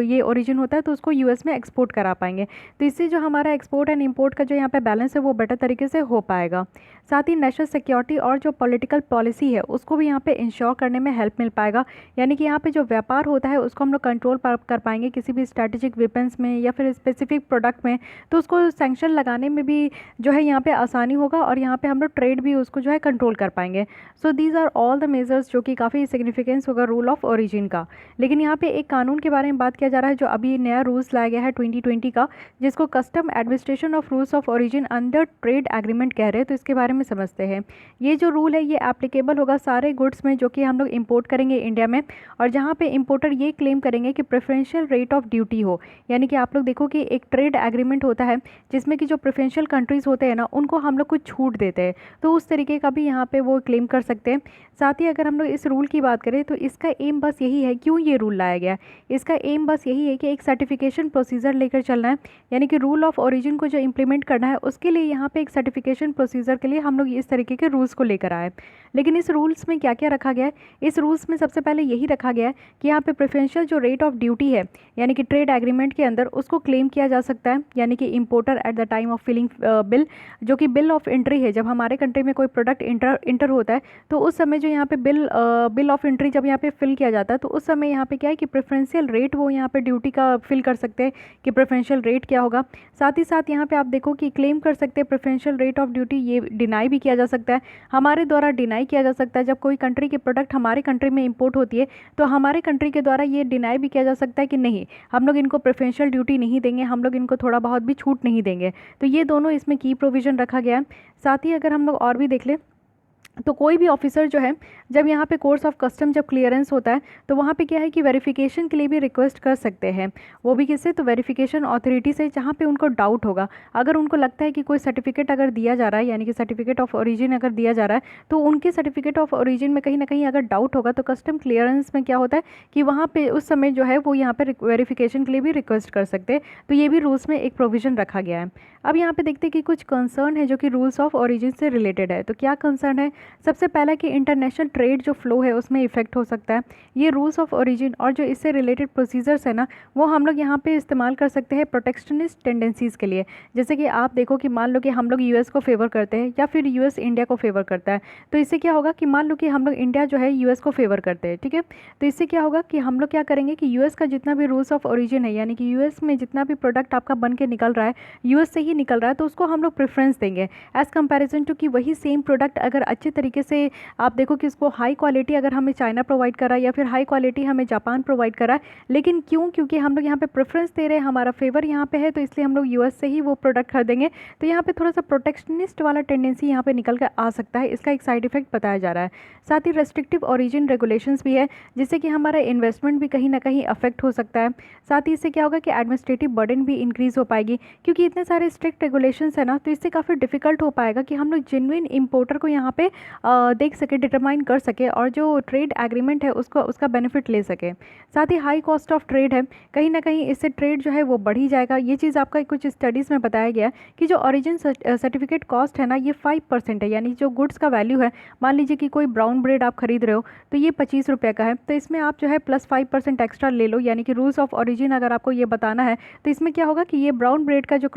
[SPEAKER 1] ये ओरिजिन होता है तो उसको यूएस में एक्सपोर्ट करा पाएंगे। तो इससे जो हमारा एक्सपोर्ट एंड इंपोर्ट का जो यहाँ पे बैलेंस है वो बेटर तरीके से हो पाएगा। साथ ही नेशनल सिक्योरिटी और जो पॉलिटिकल पॉलिसी है उसको भी यहाँ पे इंश्योर करने में हेल्प मिल पाएगा। यानी कि यहाँ पे जो व्यापार होता है उसको हम लोग कंट्रोल कर पाएंगे किसी भी स्ट्रैटेजिक वेपन्स में या फिर स्पेसिफिक प्रोडक्ट में, तो उसको सैंक्शन लगाने में भी जो है यहाँ पे आसानी होगा, और यहाँ पे हम लोग ट्रेड भी उसको जो है कंट्रोल कर पाएंगे। So these are all the measures जो कि काफ़ी सिग्निफिकेंस होगा रूल ऑफ ओरिजिन का। लेकिन यहाँ पे एक कानून के बारे में बात किया जा रहा है जो अभी नया रूल्स लाया गया है 2020 का, जिसको custom administration of rules of origin under trade agreement कह रहे हैं। तो इसके बारे में समझते हैं। ये जो रूल है ये एप्लीकेबल होगा सारे गुड्स में जो कि हम लोग इंपोर्ट करेंगे इंडिया में, और जहाँ पे इंपोर्टर ये क्लेम करेंगे कि प्रेफरेंशियल रेट ऑफ ड्यूटी हो। यानी कि आप लोग देखो कि एक ट्रेड एग्रीमेंट होता है जिसमें कि जो प्रेफरेंशियल कंट्रीज़ होते हैं ना उनको हम लोग कुछ छूट देते हैं, तो उस तरीके का भी यहाँ पे वो क्लेम कर सकते हैं। साथ ही अगर हम लोग इस रूल की बात करें तो इसका एम बस यही है, क्यों ये रूल लाया गया, इसका एम बस यही है कि एक सर्टिफिकेशन प्रोसीजर लेकर चलना है। यानी कि रूल ऑफ ओरिजिन को जो इम्प्लीमेंट करना है उसके लिए यहाँ पे एक सर्टिफिकेशन प्रोसीजर के लिए हम लोग इस तरीके के रूल्स को लेकर आए। लेकिन इस रूल्स में क्या क्या रखा गया है, इस रूल्स में सबसे पहले यही रखा गया है कि यहाँ पे प्रेफरेंशियल जो रेट ऑफ ड्यूटी है यानी कि ट्रेड एग्रीमेंट के अंदर उसको क्लेम किया जा सकता है। यानी कि importer at the time of filling bill, जो कि बिल ऑफ एंट्री है, जब हमारे कंट्री में कोई प्रोडक्ट इंटर होता है तो उस समय जो यहाँ पे बिल ऑफ एंट्री जब यहाँ पे फिल किया जाता है तो उस समय यहाँ पे क्या है कि प्रेफरेंशियल रेट वो यहाँ पे ड्यूटी का फिल कर सकते हैं कि प्रेफरेंशियल रेट क्या होगा। साथ ही साथ यहाँ पे आप देखो कि क्लेम कर सकते हैं प्रेफरेंशियल रेट ऑफ ड्यूटी ये डिनाई भी किया जा सकता है, हमारे द्वारा डिनाई किया जा सकता है। जब कोई कंट्री की प्रोडक्ट हमारे कंट्री में इंपोर्ट होती है तो हमारे कंट्री के द्वारा ये डिनाई भी किया जा सकता है कि नहीं, हम लोग इनको प्रेफरेंशियल ड्यूटी नहीं देंगे, हम लोग इनको थोड़ा बहुत भी छूट नहीं देंगे। तो ये दोनों इसमें की प्रोविज़न रखा गया है। साथ ही अगर हम लोग और भी देख लें तो कोई भी ऑफिसर जो है जब यहाँ पे कोर्स ऑफ कस्टम जब क्लियरेंस होता है तो वहाँ पे क्या है कि वेरिफिकेशन के लिए भी रिक्वेस्ट कर सकते हैं। वो भी किससे, तो वेरिफिकेशन अथॉरिटी से, जहाँ पे उनको डाउट होगा। अगर उनको लगता है कि कोई सर्टिफिकेट अगर दिया जा रहा है, यानी कि सर्टिफिकेट ऑफ ओरिजिन अगर दिया जा रहा है, तो उनके सर्टिफिकेट ऑफ ओरिजिन में कहीं ना कहीं अगर डाउट होगा तो कस्टम क्लियरेंस में क्या होता है कि वहाँ पर उस समय जो है वो यहाँ पर वेरिफिकेशन के लिए भी रिक्वेस्ट कर सकते हैं। तो ये भी रूल्स में एक प्रोविज़न रखा गया है। अब यहाँ पे देखते हैं कि कुछ कंसर्न है जो कि रूल्स ऑफ ओरिजिन से रिलेटेड है। तो क्या कंसर्न है, सबसे पहला कि इंटरनेशनल ट्रेड जो फ्लो है उसमें इफेक्ट हो सकता है। ये रूल्स ऑफ ओरिजिन और जो इससे रिलेटेड प्रोसीजर्स है ना, वो हम लोग यहाँ पे इस्तेमाल कर सकते हैं प्रोटेक्शनिस्ट टेंडेंसीज़ के लिए। जैसे कि आप देखो कि मान लो कि हम लोग यूएस को फेवर करते हैं या फिर यूएस इंडिया को फेवर करता है, तो इससे क्या होगा कि मान लो कि हम लोग इंडिया जो है यूएस को फेवर करते हैं, ठीक है। तो इससे क्या होगा कि हम लोग क्या करेंगे कि यूएस का जितना भी रूल्स ऑफ ओरिजिन है, यानी कि यूएस में जितना भी प्रोडक्ट आपका बन के निकल रहा है, यूएस से ही निकल रहा है, तो उसको हम लोग प्रेफरेंस देंगे एज़ कंपैरिजन टू कि वही सेम प्रोडक्ट अगर अच्छे तरीके से आप देखो कि उसको हाई क्वालिटी अगर हमें चाइना प्रोवाइड करा या फिर हाई क्वालिटी हमें जापान प्रोवाइड करा, लेकिन क्योंकि हम लोग यहाँ पे प्रेफरेंस दे रहे हैं, हमारा फेवर यहाँ पे है, तो इसलिए हम लोग यूएस से ही वो प्रोडक्ट खरीदेंगे। तो यहाँ पे थोड़ा सा प्रोटेक्शनिस्ट वाला टेंडेंसी यहाँ पे निकल कर आ सकता है, इसका एक साइड इफेक्ट बताया जा रहा है। साथ ही रेस्ट्रिक्टिव ओरिजिन रेगुलेशंस भी है, जिससे कि हमारा इन्वेस्टमेंट भी कहीं ना कहीं अफेक्ट हो सकता है। साथ ही इससे क्या होगा कि एडमिनिस्ट्रेटिव बर्डन भी इंक्रीज़ हो पाएगी, क्योंकि इतने सारे स्ट्रिक्ट रेगुलेशंस है ना, तो इससे काफ़ी डिफिकल्ट हो पाएगा कि हम लोग जेन्युइन इंपोर्टर को यहाँ पे देख सके, डिटरमाइन कर सके और जो ट्रेड एग्रीमेंट है उसको उसका बेनिफिट ले सके। साथ ही हाई कॉस्ट ऑफ ट्रेड है, कहीं ना कहीं इससे ट्रेड जो है वो बढ़ ही जाएगा। ये चीज़ आपका कुछ स्टडीज़ में बताया गया कि जो ओरिजिन सर्टिफिकेट कॉस्ट है ना, ये 5% है, यानी जो गुड्स का वैल्यू है, मान लीजिए कि कोई ब्राउन ब्रेड आप खरीद रहे हो तो ये 25 रुपये का है, तो इसमें आप जो है प्लस 5% एक्स्ट्रा ले लो, यानी कि रूल्स ऑफ ओरिजिन अगर आपको ये बताना है तो इसमें क्या होगा कि ये ब्राउन ब्रेड का जो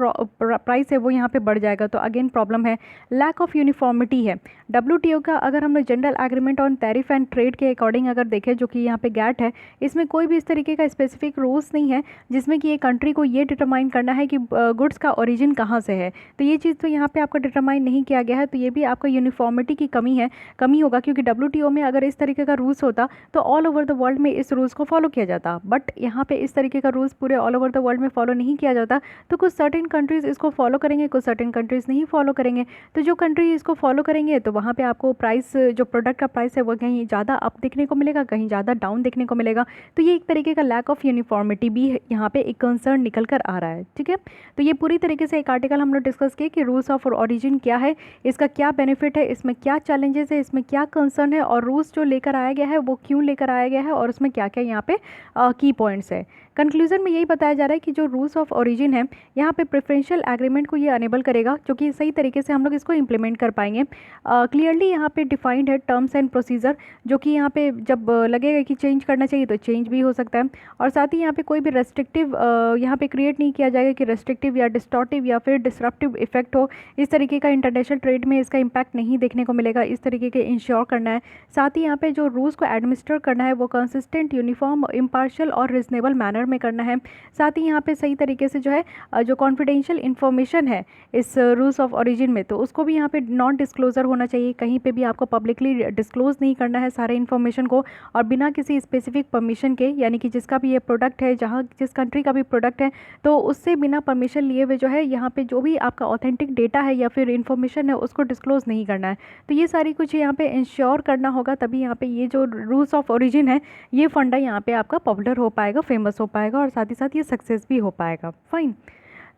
[SPEAKER 1] प्राइस है वो यहाँ पे बढ़ जाएगा। तो अगेन प्रॉब्लम है। लैक ऑफ यूनिफॉर्मिटी है। WTO का अगर हम लोग general agreement on tariff and trade के अकॉर्डिंग अगर देखें, जो कि यहाँ पे गैट है, इसमें कोई भी इस तरीके का स्पेसिफिक रूल्स नहीं है जिसमें कि ये कंट्री को ये डिटरमाइन करना है कि गुड्स का ओरिजिन कहाँ से है। तो ये चीज़ तो यहाँ पे आपका डिटरमाइन नहीं किया गया है, तो ये भी आपका यूनिफॉर्मिटी की कमी होगा, क्योंकि WTO में अगर इस तरीके का रूल्स होता तो ऑल ओवर द वर्ल्ड में इस रूल्स को फॉलो किया जाता, बट यहाँ पे इस तरीके का रूल्स पूरे ऑल ओवर द वर्ल्ड में फॉलो नहीं किया जाता। तो कुछ सर्टेन कंट्रीज़ इसको फॉलो करेंगे, कुछ सर्टेन कंट्रीज़ नहीं फॉलो करेंगे। तो जो कंट्री इसको फॉलो करेंगे तो वहाँ पे आपको प्राइस, जो प्रोडक्ट का प्राइस है वो कहीं ज़्यादा अप देखने को मिलेगा, कहीं ज़्यादा डाउन देखने को मिलेगा। तो ये एक तरीके का लैक ऑफ यूनिफॉर्मिटी भी यहाँ पे एक कंसर्न निकल कर आ रहा है, ठीक है। तो ये पूरी तरीके से एक आर्टिकल हम लोग डिस्कस किए कि रूल्स ऑफ ओरिजिन क्या है, इसका क्या बेनिफिट है, इसमें क्या चैलेंजेस है, इसमें क्या कंसर्न है, और रूल्स जो लेकर आया गया है वो क्यों लेकर आया गया है, और उसमें क्या क्या यहाँ पे की पॉइंट्स है। कंक्लूजन में यही बताया जा रहा है कि जो रूल्स ऑफ ओरिजिन है यहाँ पे प्रेफरेंशियल एग्रीमेंट को ये अनेबल करेगा, जो कि सही तरीके से हम लोग इसको इम्प्लीमेंट कर पाएंगे। क्लियरली यहाँ पे डिफाइंड है टर्म्स एंड प्रोसीजर, जो कि यहाँ पे जब लगेगा कि चेंज करना चाहिए तो चेंज भी हो सकता है। और साथ ही यहाँ पे कोई भी रेस्ट्रिक्टिव यहाँ पे क्रिएट नहीं किया जाएगा कि रेस्ट्रिक्टिव या डिस्टॉर्टिव या फिर डिसरप्टिव इफेक्ट हो, इस तरीके का इंटरनेशनल ट्रेड में इसका इम्पैक्ट नहीं देखने को मिलेगा। इस तरीके के इंश्योर करना है। साथ ही यहाँ पे जो रूल्स को एडमिनिस्टर करना है वो कंसिस्टेंट, यूनिफॉर्म, इम्पार्शियल और रिजनेबल मैनर में करना है। साथ ही यहाँ पे सही तरीके से जो है जो कॉन्फिडेंशियल इन्फॉर्मेशन है इस रूल्स ऑफ ओरिजिन में, तो उसको भी यहाँ पे नॉन डिस्क्लोजर होना चाहिए। कहीं पे भी आपको पब्लिकली डिस्क्लोज नहीं करना है सारे इन्फॉर्मेशन को, और बिना किसी स्पेसिफिक परमिशन के, यानी कि जिसका भी ये प्रोडक्ट है, जहाँ जिस कंट्री का भी प्रोडक्ट है, तो उससे बिना परमिशन लिए हुए जो है यहाँ पे जो भी आपका ऑथेंटिक डेटा है या फिर इन्फॉर्मेशन है उसको डिस्क्लोज नहीं करना है। तो ये सारी कुछ यहाँ पे इंश्योर करना होगा, तभी यहाँ पे ये जो रूल्स ऑफ ओरिजिन है ये फंडा यहाँ पे आपका पॉपुलर हो पाएगा, फेमस हो पाएगा, और साथ ही साथ ये सक्सेस भी हो पाएगा। फाइन,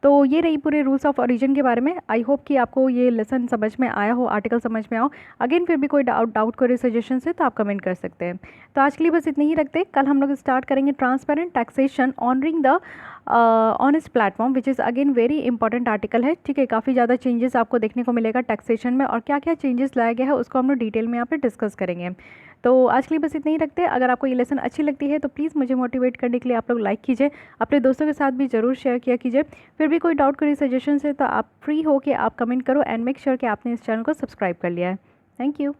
[SPEAKER 1] तो ये रही पूरे रूल्स ऑफ ओरिजिन के बारे में। आई होप कि आपको ये लेसन समझ में आया हो, आर्टिकल समझ में आओ। अगेन फिर भी कोई डाउट कोई सजेशन है तो आप कमेंट कर सकते हैं। तो आज के लिए बस इतने ही रखते हैं। कल हम लोग स्टार्ट करेंगे transparent taxation honouring the honest platform, which is again very important article है, ठीक है। काफ़ी ज़्यादा चेंजेस आपको देखने को मिलेगा टैक्सेशन में, और क्या क्या चेंजेस लाया गया है उसको हम लोग डिटेल में यहाँ पे डिस्कस करेंगे। तो आज के लिए बस इतना ही रखते हैं। अगर आपको ये लेसन अच्छी लगती है तो प्लीज़ मुझे मोटिवेट करने के लिए आप लोग लाइक कीजिए, अपने दोस्तों के साथ भी ज़रूर शेयर किया कीजिए। फिर भी कोई डाउट कोई सजेशन है तो आप फ्री हो के आप कमेंट करो, एंड मेक श्योर कि आपने इस चैनल को सब्सक्राइब कर लिया है। Thank you.